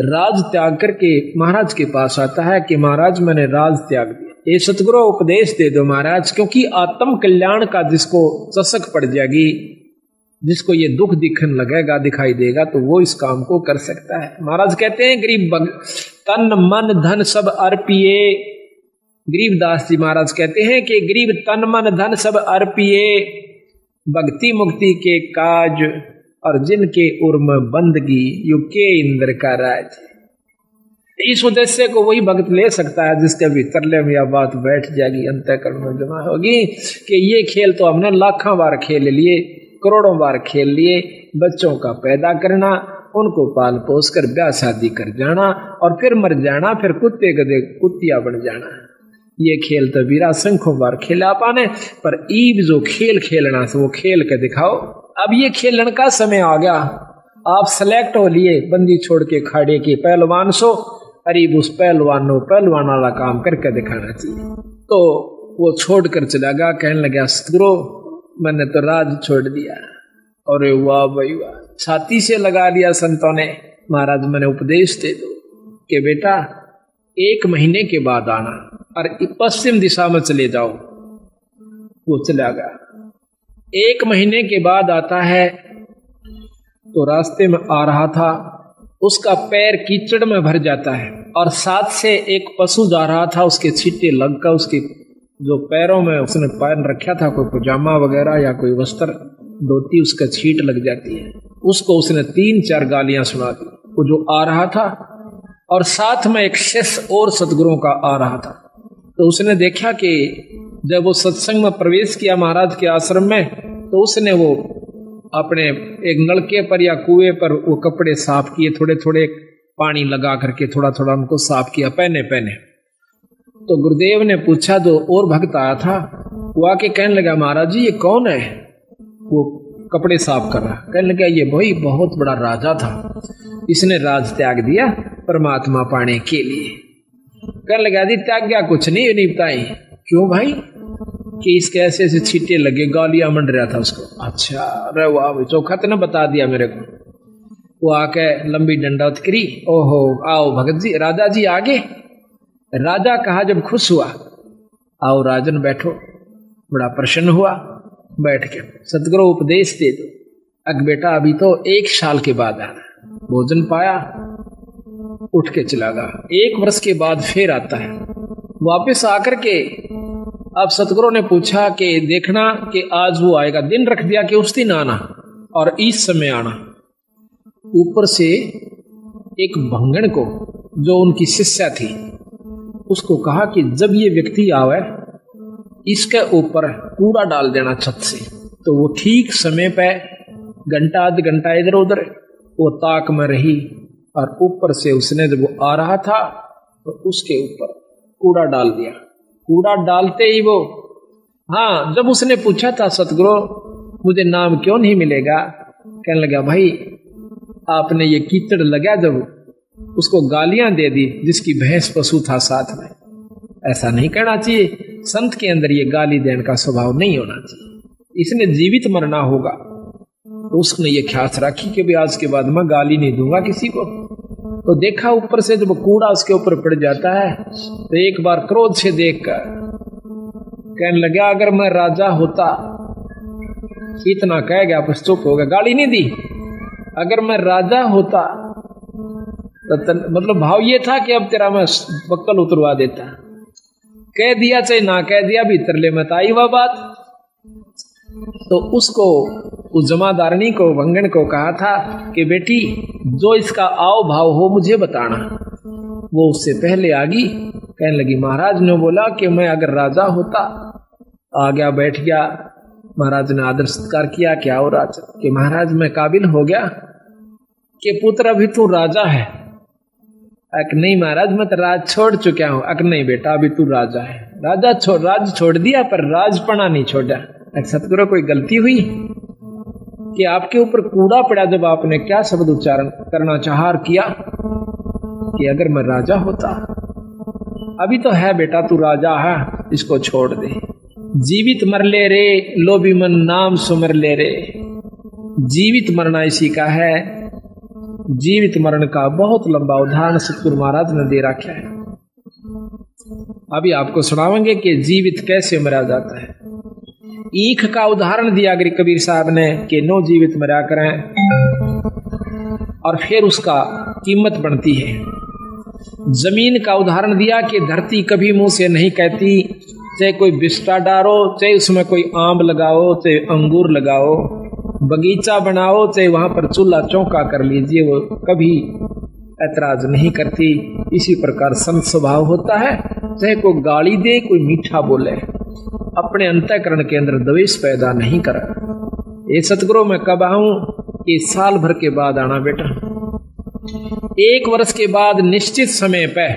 राज त्याग करके महाराज के पास आता है कि महाराज मैंने राज त्याग दिया, ये सतगुरु उपदेश दे दो महाराज, क्योंकि आत्म कल्याण का जिसको चसक पड़ जाएगी, जिसको ये दुख दिखने लगेगा, दिखाई देगा, तो वो इस काम को कर सकता है। महाराज कहते हैं गरीब तन मन धन सब अर्पिए, गरीबदास जी महाराज कहते हैं कि गरीब तन मन धन सब अर्पिए, भक्ति मुक्ति के काज और जिनके उर्म बंदगी, यु के इंद्र का राज। इस उद्देश्य को वही भक्त ले सकता है जिसके भीतर में यह बात बैठ जाएगी, अंतःकरण में जमा होगी कि ये खेल तो हमने लाखों बार खेल लिए, करोड़ों बार खेल लिए। बच्चों का पैदा करना, उनको पाल पोस कर ब्याह शादी कर जाना और फिर मर जाना, फिर कुत्ते गधे कुत्तिया बन जाना, ये खेल तो बीरा संख्यों बार खेला पाने। पर ईब जो खेल खेलना से वो खेल के दिखाओ। अब ये खेलने का समय आ गया, आप सेलेक्ट हो लिए, बंदी छोड़ के खाड़े के पहलवान सो, अरीब उस पहलवान को पहलवान वाला काम करके दिखाना चाहिए। तो वो छोड़ कर चला गया, कहने लगा सतगुरु मैंने तो राज छोड़ दिया। अरे वाह भाई वाह, छाती से लगा लिया संतों ने। महाराज मैंने उपदेश दे दो कि बेटा 1 महीने के बाद आना और पश्चिम दिशा में चले जाओ। वो चला गया। 1 महीने के बाद आता है तो रास्ते में आ रहा था, उसका पैर कीचड़ में भर जाता है और साथ से एक पशु जा रहा था, उसके छींटे लगकर उसके जो पैरों में उसने पहन रखा था कोई पजामा वगैरह या कोई वस्त्र धोती, उसका छींट लग जाती है। उसको उसने 3-4 गालियां सुना दी वो जो आ रहा था। और साथ में एक शिष्य और सतगुरुओं का आ रहा था। तो उसने देखा कि जब वो सत्संग में प्रवेश किया महाराज के आश्रम में, तो उसने वो अपने एक नलके पर या कुएं पर वो कपड़े साफ किए, थोड़े थोड़े पानी लगा करके थोड़ा थोड़ा उनको साफ किया, पहने पहने। तो गुरुदेव ने पूछा, जो और भक्त आया था वो आके कहने लगा महाराज जी ये कौन है? वो कपड़े साफ कर रहा। कहने लगा ये भाई बहुत बड़ा राजा था, इसने राज त्याग दिया परमात्मा पाने के लिए। कहने लगा जी त्याग गया कुछ नहीं बताई। क्यों भाई? कि इसके ऐसे ऐसे छींटे लगे, गालियां मंड रहा था उसको। अच्छा अरे वाह भाई, चौखा तो ना बता दिया मेरे को। वो आके लंबी डंडौत करी। ओहो आओ भगत जी, राजा जी आगे। राजा कहा जब खुश हुआ, आओ राजन बैठो। बड़ा प्रसन्न हुआ, बैठ के सतगुरु उपदेश दे दो। अग बेटा अभी तो 1 साल के बाद आना। भोजन पाया, उठ के चला गया। 1 वर्ष के बाद फिर आता है, वापस आकर के अब सतगुरु ने पूछा कि देखना कि आज वो आएगा। दिन रख दिया कि उस दिन आना और इस समय आना। ऊपर से एक भंगण को जो उनकी शिष्या थी उसको कहा कि जब ये व्यक्ति आवे इसके ऊपर कूड़ा डाल देना छत से। तो वो ठीक समय पे घंटा आध घंटा इधर उधर वो ताक में रही और ऊपर से उसने जब वो आ रहा था तो उसके ऊपर कूड़ा डाल दिया। कूड़ा डालते ही वो, हाँ जब उसने पूछा था सतगुरु मुझे नाम क्यों नहीं मिलेगा, कहने लगा भाई आपने ये कीचड़ लगा जब उसको गालियां दे दी जिसकी भैंस पशु था साथ में। ऐसा नहीं करना चाहिए, संत के अंदर ये गाली देने का स्वभाव नहीं होना चाहिए। इसने जीवित मरना होगा तो उसने ये ख्यास रखी कि भी आज के बाद मैं गाली नहीं दूंगा किसी को। तो देखा ऊपर से जब कूड़ा उसके ऊपर पड़ जाता है तो एक बार क्रोध से देखकर कहने लगा अगर मैं राजा होता, इतना कह गया बस चुप हो गया, गाली नहीं दी। अगर मैं राजा होता तो मतलब भाव ये था कि अब तेरा मैं बक्कल उतरवा देता। कह दिया चाहे ना कह दिया, भीतर ले मत आई वह बात। तो उसको उस जमादारनी को भंगण को कहा था कि बेटी जो इसका आओ भाव हो मुझे बताना। वो उससे पहले आ गई, कहने लगी महाराज ने बोला कि मैं अगर राजा होता, आ गया बैठ गया। महाराज ने आदर सत्कार किया, क्या हो राज कि महाराज मैं काबिल हो गया कि पुत्र अभी तू राजा है। अक नहीं महाराज मैं तो राज छोड़ चुका हूं। अक नहीं बेटा अभी तू राजा है। राज छोड़ दिया पर राजपना नहीं छोड़ा। सतगुरु कोई गलती हुई कि आपके ऊपर कूड़ा पड़ा जब आपने क्या शब्द उच्चारण करना चाहा किया कि अगर मैं राजा होता। अभी तो है बेटा तू राजा है, इसको छोड़ दे। जीवित मर ले रे लोभी मन नाम सुमर ले रे। जीवित मरना इसी का है। जीवित मरण का बहुत लंबा उदाहरण सतगुरु महाराज ने दे रखा है। अभी आपको सुनावेंगे कि जीवित कैसे मरा जाता है। ईख का उदाहरण दिया कबीर साहब ने कि नो जीवित मरा करें और फिर उसका कीमत बढ़ती है। जमीन का उदाहरण दिया कि धरती कभी मुंह से नहीं कहती, चाहे कोई बिस्टा डालो, चाहे उसमें कोई आम लगाओ, चाहे अंगूर लगाओ, बगीचा बनाओ, चाहे वहां पर चूल्हा चौका कर लीजिए, वो कभी ऐतराज नहीं करती। इसी प्रकार संत स्वभाव होता है, चाहे कोई गाली दे कोई मीठा बोले, अपने अंतःकरण के अंदर द्वेष पैदा नहीं करा। ये सतगुरु मैं कब आऊं? ये साल भर के बाद आना बेटा। 1 वर्ष के बाद निश्चित समय पे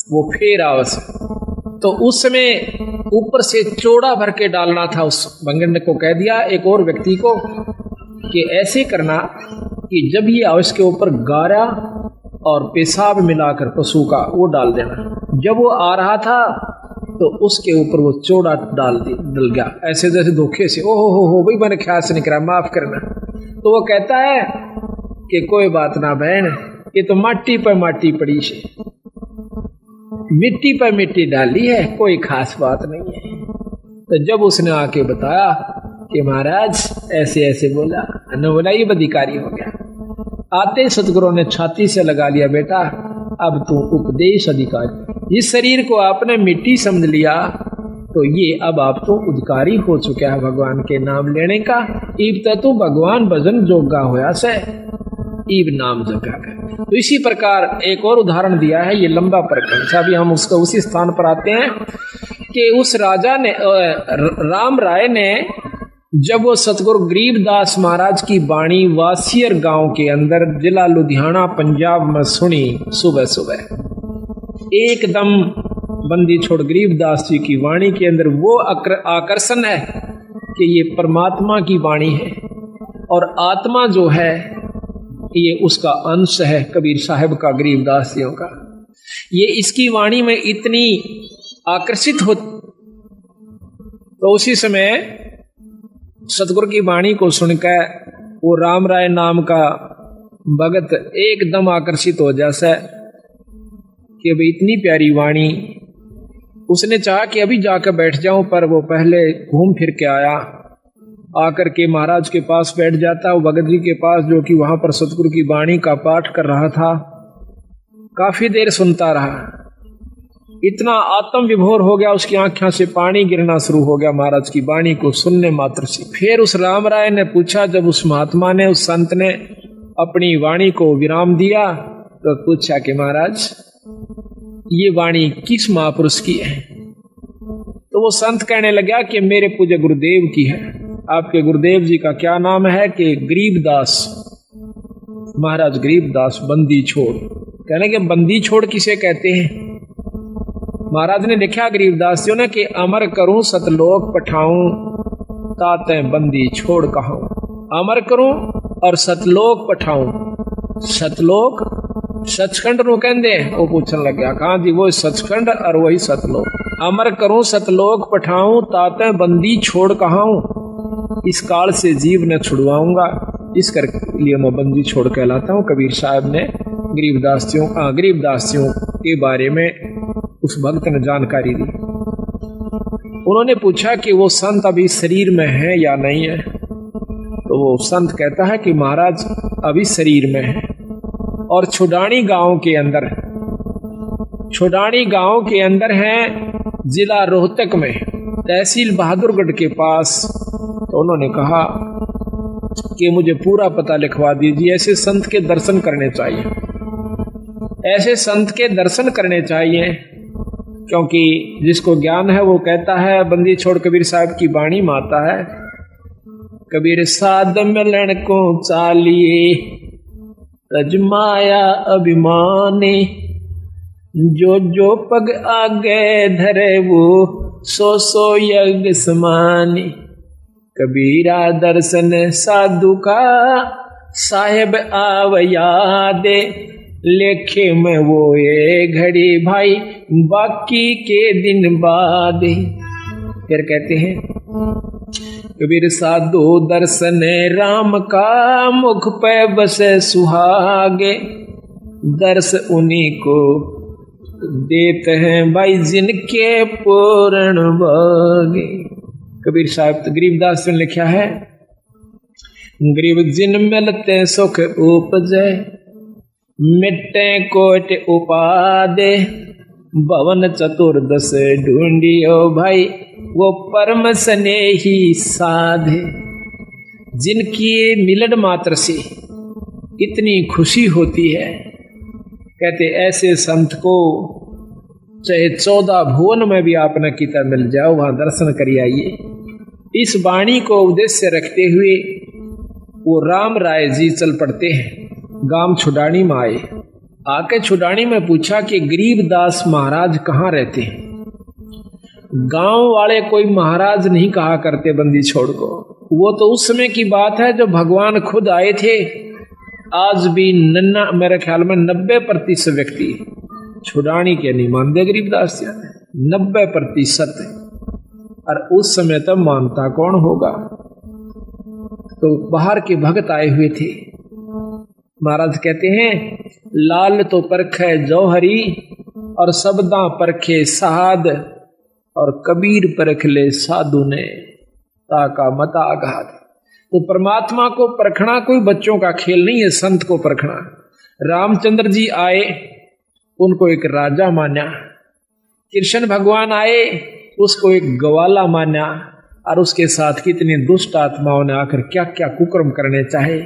वो फिर आवस। तो उस समय ऊपर से चौड़ा भर के डालना था। उस बंगड़ ने को कह दिया एक और व्यक्ति को कि ऐसे करना कि जब ये आवस के ऊपर गारा और पेशाब मिलाकर पशु का वो डाल देना। जब वो आ रहा था तो उसके ऊपर वो चौड़ा डल गया, ऐसे जैसे धोखे से। ओहो हो भाई, मैंने ख्याल से नहीं करा, माफ करना। तो वो कहता है कि कोई बात ना बहन, ये तो माटी पर माटी पड़ी से, मिट्टी पर मिट्टी डाली है, कोई खास बात नहीं है। तो जब उसने आके बताया कि महाराज ऐसे ऐसे बोला, न बोला ये अधिकारी हो गया। आते सतगुरु ने छाती से लगा लिया, बेटा अब तू उपदेश अधिकारी, इस शरीर को आपने मिट्टी समझ लिया तो ये अब आप तो अधिकारी हो चुका है भगवान के नाम लेने का। ईब तू भगवान भजन जोगा होया से, ईब नाम जगा कर। तो इसी प्रकार एक और उदाहरण दिया है, ये लंबा प्रकरण। अभी हम उसका उसी स्थान पर आते हैं कि उस राजा ने, राम राय ने, जब वो सतगुरु गरीबदास महाराज की वाणी वासियर गांव के अंदर जिला लुधियाना पंजाब में सुनी, सुबह सुबह एकदम बंदी छोड़ गरीबदास जी की वाणी के अंदर वो आकर्षण है कि ये परमात्मा की वाणी है और आत्मा जो है ये उसका अंश है, कबीर साहब का, गरीबदास जियों का। ये इसकी वाणी में इतनी आकर्षित हो। तो उसी समय सतगुरु की वाणी को सुनकर वो राम राय नाम का भगत एकदम आकर्षित हो जैसा कि भाई इतनी प्यारी वाणी। उसने चाहा कि अभी जाकर बैठ जाऊं, पर वो पहले घूम फिर के आया, आकर के महाराज के पास बैठ जाता, वो भगत जी के पास, जो कि वहां पर सतगुरु की वाणी का पाठ कर रहा था। काफी देर सुनता रहा, इतना आत्म विभोर हो गया, उसकी आंखों से पानी गिरना शुरू हो गया महाराज की वाणी को सुनने मात्र से। फिर उस राम राय ने पूछा, जब उस महात्मा ने, उस संत ने अपनी वाणी को विराम दिया, तो पूछा कि महाराज ये वाणी किस महापुरुष की है? तो वो संत कहने लगा कि मेरे पूज्य गुरुदेव की है। आपके गुरुदेव जी का क्या नाम है? कि गरीबदास महाराज, गरीबदास बंदी छोड़। कहने के बंदी छोड़ किसे कहते हैं? महाराज ने लिखा गरीबदास जी ने कि अमर करूं सतलोक पठाऊं, ताते बंदी छोड़ कहूं। अमर करूं और सतलोक पठाऊं। सतलोक सचखंड नु कहंदे, वो पूछन लग गया, कहां जी? वो सचखंड और वही सतलोक। अमर करूं सतलोक पठाऊं, ताते बंदी छोड़ कहूं। इस काल से जीव ने छुड़वाऊंगा, इस कर लिए मैं बंदी छोड़ कहलाता हूं। कबीर साहब ने गरीबदासियों के बारे में उस भक्त ने जानकारी दी। उन्होंने पूछा कि वो संत अभी शरीर में है या नहीं है? तो वो संत कहता है कि महाराज अभी शरीर में है और छुडानी गांव के अंदर है, जिला रोहतक में, तहसील बहादुरगढ़ के पास। तो उन्होंने कहा कि मुझे पूरा पता लिखवा दीजिए। ऐसे संत के दर्शन करने चाहिए, ऐसे संत के दर्शन करने चाहिए, क्योंकि जिसको ज्ञान है वो कहता है, बंदी छोड़ कबीर साहब की वाणी में आता है, कबीर साध मिलन को चालिए तजमाया अभिमानी, जो जो पग आगे धरे वो सो सो यज्ञ समानी। कबीरा दर्शन साधु का साहेब आवया दे, लेखे में वो ये घड़ी भाई बाकी के दिन बाद। फिर कहते हैं कबीर साधु दर्शन राम का, मुख पे बसे सुहागे, दर्श उन्हीं को देते हैं भाई जिनके पूर्ण भागे। कबीर साहब तो गरीबदास ने लिखा है, गरीब जिन मिलते सुख उपजे, मिट्टे कोट उपादे, भवन चतुर्दश ढूंढियो भाई वो परम स्नेही साधे। जिनकी मिलन मात्र से इतनी खुशी होती है कहते ऐसे संत को चाहे 14 भुवन में भी आप न किता मिल जाओ, वहां दर्शन करिए आइए। इस वाणी को उद्देश्य रखते हुए वो राम राय जी चल पड़ते हैं। गांव छुडानी में आए, आके छुडानी में पूछा कि गरीबदास महाराज कहाँ रहते हैं। गांव वाले कोई महाराज नहीं कहा करते बंदी छोड़ को, वो तो उस समय की बात है जो भगवान खुद आए थे। आज भी मेरे ख्याल में 90% व्यक्ति छुडानी के नहीं मानते गरीबदास जी, 90%। और उस समय तब मानता कौन होगा। तो बाहर के भक्त आए हुए थे। महाराज कहते हैं लाल तो परखे जौहरी और सबदा परखे साध, और कबीर परख ले साधु ने ताका मता आघात। तो परमात्मा को परखना कोई बच्चों का खेल नहीं है, संत को परखना। रामचंद्र जी आए, उनको एक राजा माना। कृष्ण भगवान आए, उसको एक ग्वाला माना। और उसके साथ कितनी दुष्ट आत्माओं ने आकर क्या क्या कुकर्म करने चाहे।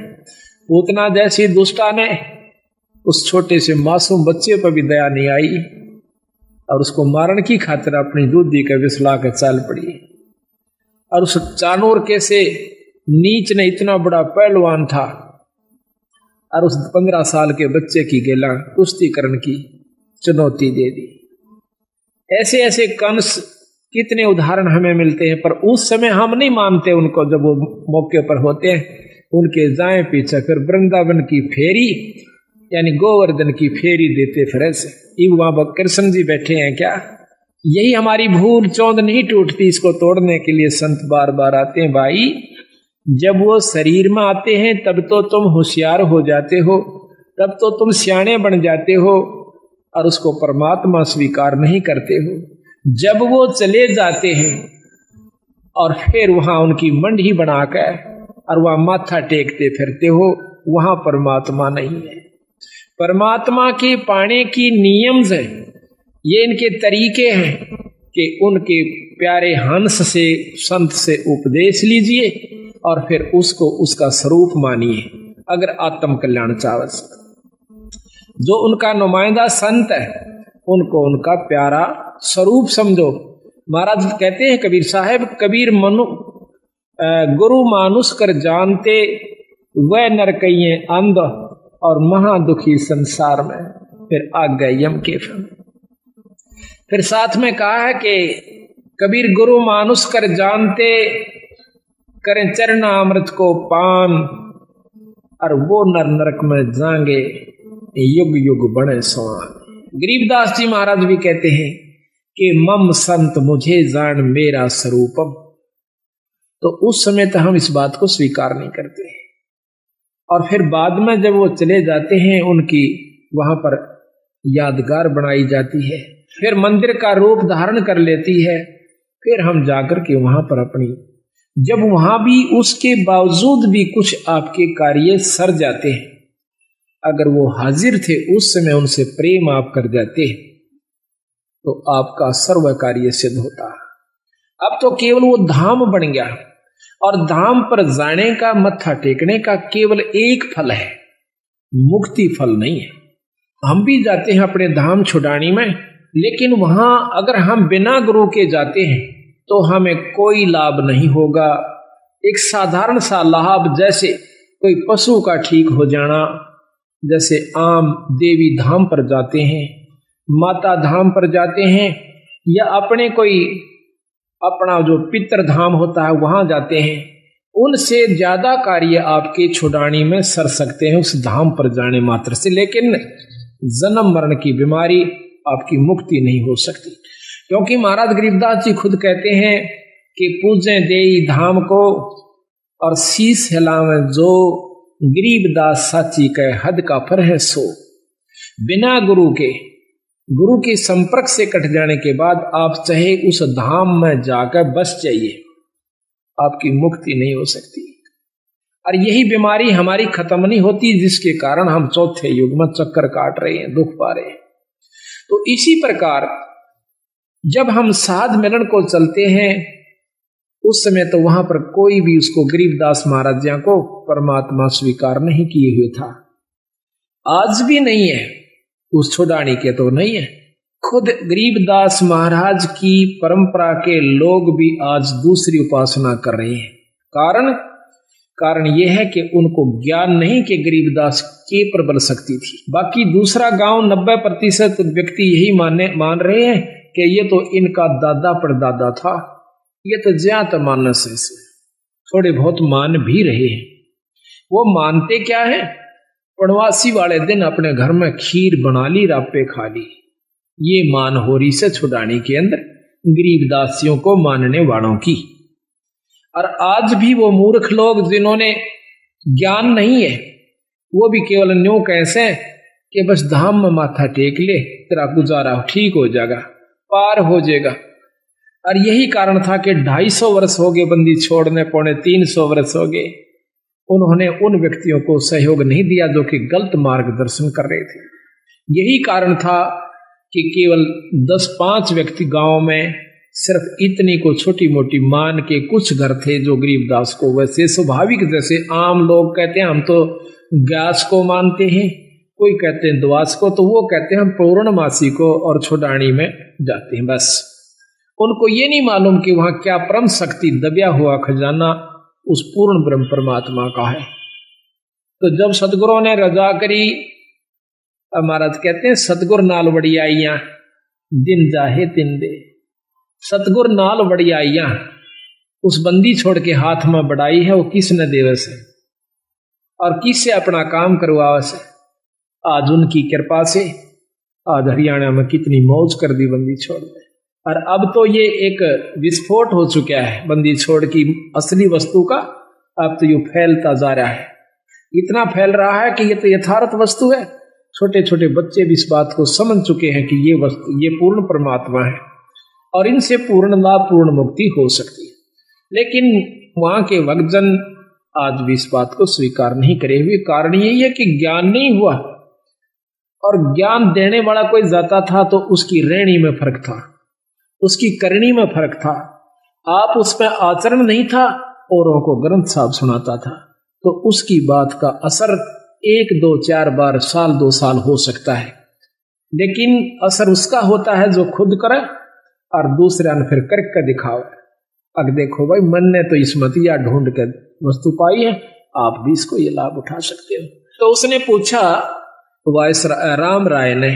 पूतना जैसी दुष्टा ने उस छोटे से मासूम बच्चे पर भी दया नहीं आई और उसको मारने की खातिर अपनी दूधी का विसला कर चाल पड़ी। और उस चानूर के से नीच ने इतना बड़ा पहलवान था और उस 15 साल के बच्चे की गेला कुश्तीकरण की चुनौती दे दी। ऐसे ऐसे कंस कितने उदाहरण हमें मिलते हैं, पर उस समय हम नहीं मानते उनको। जब वो मौके पर होते हैं उनके जाए पीछे फिर वृंदावन की फेरी यानी गोवर्धन की फेरी देते फिर ऐसे। वहां कृष्ण जी बैठे हैं क्या? यही हमारी भूल चौंध नहीं टूटती, इसको तोड़ने के लिए संत बार बार आते हैं। भाई जब वो शरीर में आते हैं तब तो तुम होशियार हो जाते हो, तब तो तुम सियाणे बन जाते हो और उसको परमात्मा स्वीकार नहीं करते हो। जब वो चले जाते हैं और फिर वहां उनकी मंडी बनाकर और वहां माथा टेकते फिरते हो, वहां परमात्मा नहीं है। परमात्मा के पाने की नियम है, ये इनके तरीके हैं कि उनके प्यारे हंस से संत से उपदेश लीजिए और फिर उसको उसका स्वरूप मानिए। अगर आत्म कल्याण चाहत, जो उनका नुमाइंदा संत है उनको उनका प्यारा स्वरूप समझो। महाराज कहते हैं कबीर साहब, कबीर मनु गुरु मानुष कर जानते, वह नरकइये अंध और महादुखी संसार में। फिर आ गए यम के फल। फिर साथ में कहा है कि कबीर गुरु मानुष कर जानते, करें चरना अमृत को पान, और वो नर नरक में जाएंगे युग युग बने सवान। गरीबदास जी महाराज भी कहते हैं कि मम संत मुझे जान मेरा स्वरूपम। तो उस समय तक हम इस बात को स्वीकार नहीं करते। और फिर बाद में जब वो चले जाते हैं उनकी वहां पर यादगार बनाई जाती है, फिर मंदिर का रूप धारण कर लेती है। फिर हम जाकर के वहां पर अपनी, जब वहां भी उसके बावजूद भी कुछ आपके कार्य सर जाते हैं, अगर वो हाजिर थे उस समय उनसे प्रेम आप कर जाते तो आपका सर्व कार्य सिद्ध होता। अब तो केवल वो धाम बन गया और धाम पर जाने का, मत्था टेकने का केवल एक फल है, मुक्ति फल नहीं है। हम भी जाते हैं अपने धाम छुडानी में, लेकिन वहां अगर हम बिना गुरु के जाते हैं तो हमें कोई लाभ नहीं होगा। एक साधारण सा लाभ, जैसे कोई पशु का ठीक हो जाना, जैसे आम देवी धाम पर जाते हैं, माता धाम पर जाते हैं, या अपने कोई अपना जो पितृ धाम होता है वहां जाते हैं, उनसे ज्यादा कार्य आपके छुडानी में सर सकते हैं उस धाम पर जाने मात्र से। लेकिन जन्म मरण की बीमारी आपकी मुक्ति नहीं हो सकती, क्योंकि महाराज गरीबदास जी खुद कहते हैं कि पूजें देई धाम को और शीस हिलावे जो, गरीबदास साची कह हद का फर है सो। बिना गुरु के संपर्क से कट जाने के बाद आप चाहे उस धाम में जाकर बस जाइए, आपकी मुक्ति नहीं हो सकती। और यही बीमारी हमारी खत्म नहीं होती, जिसके कारण हम चौथे युग में चक्कर काट रहे हैं, दुख पा रहे हैं। तो इसी प्रकार जब हम साध मिलन को चलते हैं उस समय तो वहां पर कोई भी उसको गरीबदास महाराज जी को परमात्मा स्वीकार नहीं किए हुए था, आज भी नहीं है। उस छुड़ानी के तो नहीं है। खुद गरीबदास महाराज की परंपरा के लोग भी आज दूसरी उपासना कर रहे हैं। कारण यह है कि उनको ज्ञान नहीं कि गरीबदास के प्रबल शक्ति थी। बाकी दूसरा गांव 90% व्यक्ति यही मान रहे हैं कि ये तो इनका दादा परदादा था, ये तो ज्यादा मानस है, थोड़े बहुत मान भी रहे हैं। वो मानते क्या है? पड़वासी वाले दिन अपने घर में खीर बना ली, रापे खा ली। ये मान हो रही से छुड़ानी के अंदर गरीबदासियों को मानने वालों की। और आज भी वो मूर्ख लोग जिन्होंने ज्ञान नहीं है, वो भी केवल न्यू कैसे कि बस धाम में माथा टेक ले, तेरा गुजारा ठीक हो जाएगा, पार हो जाएगा। और यही कारण था कि 250 वर्ष हो गए बंदी छोड़ने, 350 वर्ष हो गए, उन्होंने उन व्यक्तियों को सहयोग नहीं दिया जो कि गलत मार्गदर्शन कर रहे थे। यही कारण था कि केवल 10-5 व्यक्ति गांव में सिर्फ इतनी को छोटी मोटी मान के कुछ घर थे जो गरीबदास को, वैसे स्वाभाविक जैसे आम लोग कहते हैं हम तो व्यास को मानते हैं, कोई कहते हैं द्वास को, तो वो कहते हैं हम पूर्णमासी को और छुड़ानी में जाते हैं। बस उनको ये नहीं मालूम कि वहां क्या परम शक्ति दबिया हुआ खजाना उस पूर्ण ब्रह्म परमात्मा का है। तो जब सतगुरुओं ने रजा करी, महाराज कहते हैं सतगुर नाल वड़ियाइयां दिन जाहे दिन दे। सतगुर नाल वड़ियाइयां उस बंदी छोड़ के हाथ में बढ़ाई है, वो किसने देवस है और किससे अपना काम करवावस है? आज उनकी कृपा से आज हरियाणा में कितनी मौज कर दी बंदी छोड़ में। और अब तो ये एक विस्फोट हो चुका है बंदी छोड़ की असली वस्तु का। अब तो ये फैलता जा रहा है, इतना फैल रहा है कि ये तो यथार्थ वस्तु है। छोटे छोटे बच्चे भी इस बात को समझ चुके हैं कि ये वस्तु, ये पूर्ण परमात्मा है और इनसे पूर्ण लाभ, पूर्ण मुक्ति हो सकती है। लेकिन वहां के भक्तजन आज भी इस बात को स्वीकार नहीं करे हुए। कारण यही है कि ज्ञान नहीं हुआ, और ज्ञान देने वाला कोई जाता था तो उसकी रहनी में फर्क था, उसकी करनी में फर्क था। आप उसमें आचरण नहीं था, औरों को ग्रंथ साहब सुनाता था, तो उसकी बात का असर 1, 2, 4 बार, साल 2 साल हो सकता है। लेकिन असर उसका होता है जो खुद करे और दूसरा ने फिर करके दिखाओ। अब देखो भाई, मन ने तो इसमतिया ढूंढ के वस्तु पाई है, आप भी इसको ये लाभ उठा सकते हो। तो उसने पूछा वायस राम राय ने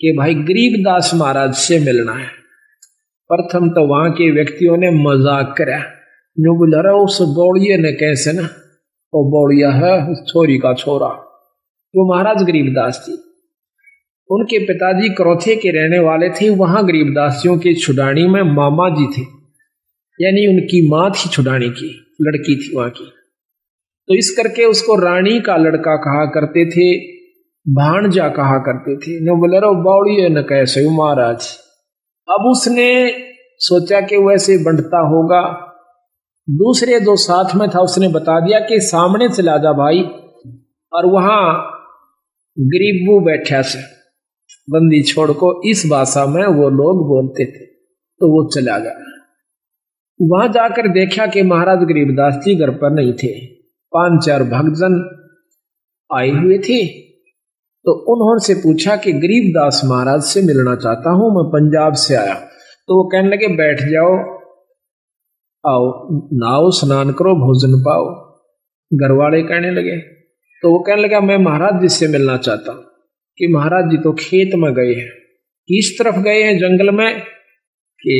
कि भाई गरीबदास महाराज से मिलना है। प्रथम तो वहां के व्यक्तियों ने मजाक करा, जो बोला रहा उस बौड़िए ने कैसे ना, वो बौड़िया है उस छोरी का छोरा। वो महाराज गरीबदास जी, उनके पिताजी करौथे के रहने वाले थे। वहां गरीबदासियों के छुड़ानी में मामा जी थे, यानी उनकी माँ थी छुड़ानी की, लड़की थी वहां की। तो इस करके उसको रानी का लड़का कहा करते थे, भाणजा कहा करते थे। न बोले रो बौड़िए न कैसे महाराज। अब उसने सोचा कि वैसे बंटता होगा। दूसरे जो साथ में था उसने बता दिया कि सामने चला जा भाई, और वहां गरीबू बैठा से बंदी छोड़ को इस भाषा में वो लोग बोलते थे। तो वो चला गया। वहां जाकर देखा कि महाराज गरीबदास जी घर पर नहीं थे, 5-4 भक्तजन आए हुए थे। तो उन्होंने से पूछा कि गरीबदास महाराज से मिलना चाहता हूं, मैं पंजाब से आया। तो वो कहने लगे बैठ जाओ, आओ नहाओ स्नान करो, भोजन पाओ। घर वाले कहने लगे, तो वो कहने लगा मैं महाराज जी से मिलना चाहता हूं। कि महाराज जी तो खेत में गए हैं। किस तरफ गए हैं? जंगल में। कि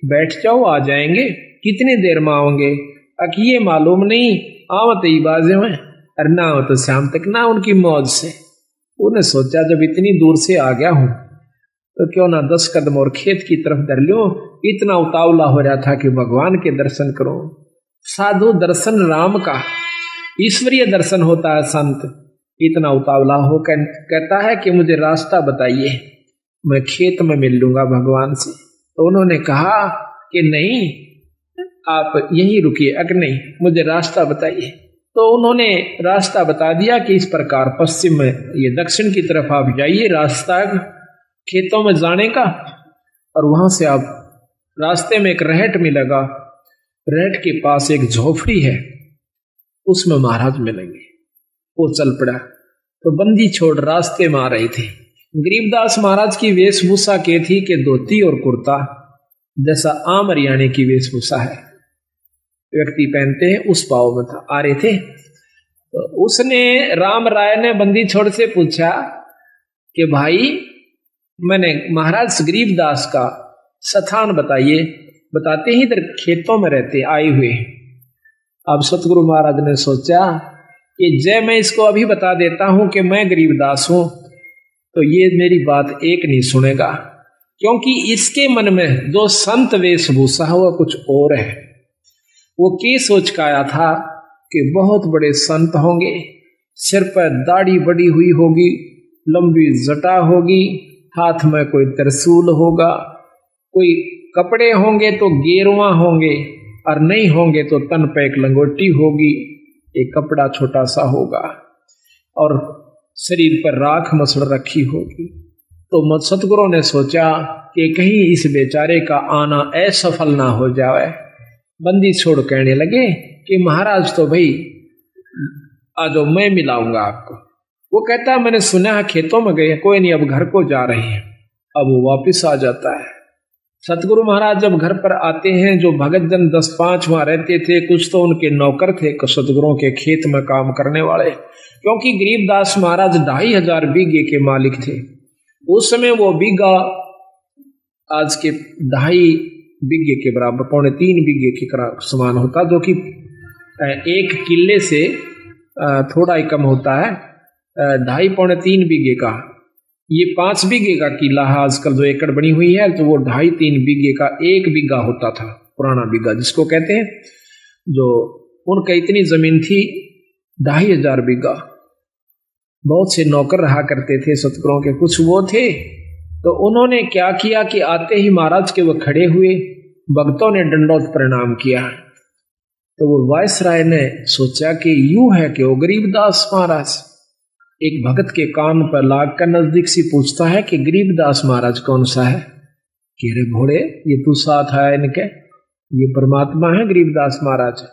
बैठ जाओ आ जाएंगे। कितनी देर में आओगे? अकी ये मालूम नहीं, आवत ही बाजे में, अरे ना हो तो शाम तक ना। उनकी मौज से उन्हें सोचा जब इतनी दूर से आ गया हूं तो क्यों ना 10 कदम और खेत की तरफ धर लो। इतना उतावला हो रहा था कि भगवान के दर्शन करो। साधु दर्शन राम का, ईश्वरीय दर्शन होता है संत। इतना उतावला हो कहता है कि मुझे रास्ता बताइए, मैं खेत में मिल लूंगा भगवान से। तो उन्होंने कहा कि नहीं आप यहीं रुकिए, अगर नहीं मुझे रास्ता बताइए। तो उन्होंने रास्ता बता दिया कि इस प्रकार पश्चिम में, ये दक्षिण की तरफ आप जाइए, रास्ता खेतों में जाने का। और वहां से आप रास्ते में एक रहट मिलेगा, रहट के पास एक झोपड़ी है, उसमें महाराज मिलेंगे। वो चल पड़ा। तो बंदी छोड़ रास्ते में आ रहे थे। गरीबदास महाराज की वेशभूषा के थी कि धोती और कुर्ता, जैसा आम हरियाणे की वेशभूषा है व्यक्ति पहनते हैं, उस भाव में था आ रहे थे। तो उसने राम राय ने बंदी छोड़ से पूछा कि भाई मैंने महाराज गरीबदास का स्थान बताइए। बताते ही इधर खेतों में रहते आए हुए। अब सतगुरु महाराज ने सोचा कि जय मैं इसको अभी बता देता हूं कि मैं गरीबदास हूं तो ये मेरी बात एक नहीं सुनेगा, क्योंकि इसके मन में जो संत वेशभूषा है वह कुछ और है। वो क्या सोच का आया था कि बहुत बड़े संत होंगे, सिर पर दाढ़ी बड़ी हुई होगी, लंबी जटा होगी, हाथ में कोई त्रिशूल होगा, कोई कपड़े होंगे तो गेरुआ होंगे और नहीं होंगे तो तन पे एक लंगोटी होगी, एक कपड़ा छोटा सा होगा और शरीर पर राख मसड़ रखी होगी। तो सतगुरु ने सोचा कि कहीं इस बेचारे का आना असफल ना हो जाए। बंदी छोड़ कहने लगे कि महाराज तो भाई आ जाओ, मैं मिलाऊंगा आपको। वो कहता है मैंने सुना है खेतों में गए, कोई नहीं अब घर को जा रहे हैं। अब वो वापिस आ जाता है। सतगुरु महाराज जब घर पर आते हैं, जो भगत जन 10-5 वहां रहते थे, कुछ तो उनके नौकर थे सतगुरुओं के खेत में काम करने वाले, क्योंकि गरीबदास महाराज 2500 बीघे के मालिक थे। उस समय वो बीघा आज के 2.5 बीघे के बराबर, 2.25 बीघे के समान होता, जो कि 1 किले से थोड़ा ही कम होता है। 2.5-3 बीघे का, ये 5 बीघे का किला है आजकल जो एकड़ बनी हुई है, तो वो 2.5-3 बीघे का 1 बीघा होता था, पुराना बीघा जिसको कहते हैं। जो उनका इतनी जमीन थी 2500 बीघा। बहुत से नौकर रहा करते थे सतगुरुओं के, कुछ वो थे। तो उन्होंने क्या किया कि आते ही महाराज के वो खड़े हुए, भक्तों ने दंडोत प्रणाम किया। तो वो वायसराय ने सोचा कि यूं है कि वो गरीबदास महाराज एक भगत के कान पर लाग कर नजदीक से पूछता है कि गरीबदास महाराज कौन सा है। कि रे भोड़े, ये तू साथ है इनके, ये परमात्मा है गरीबदास महाराज।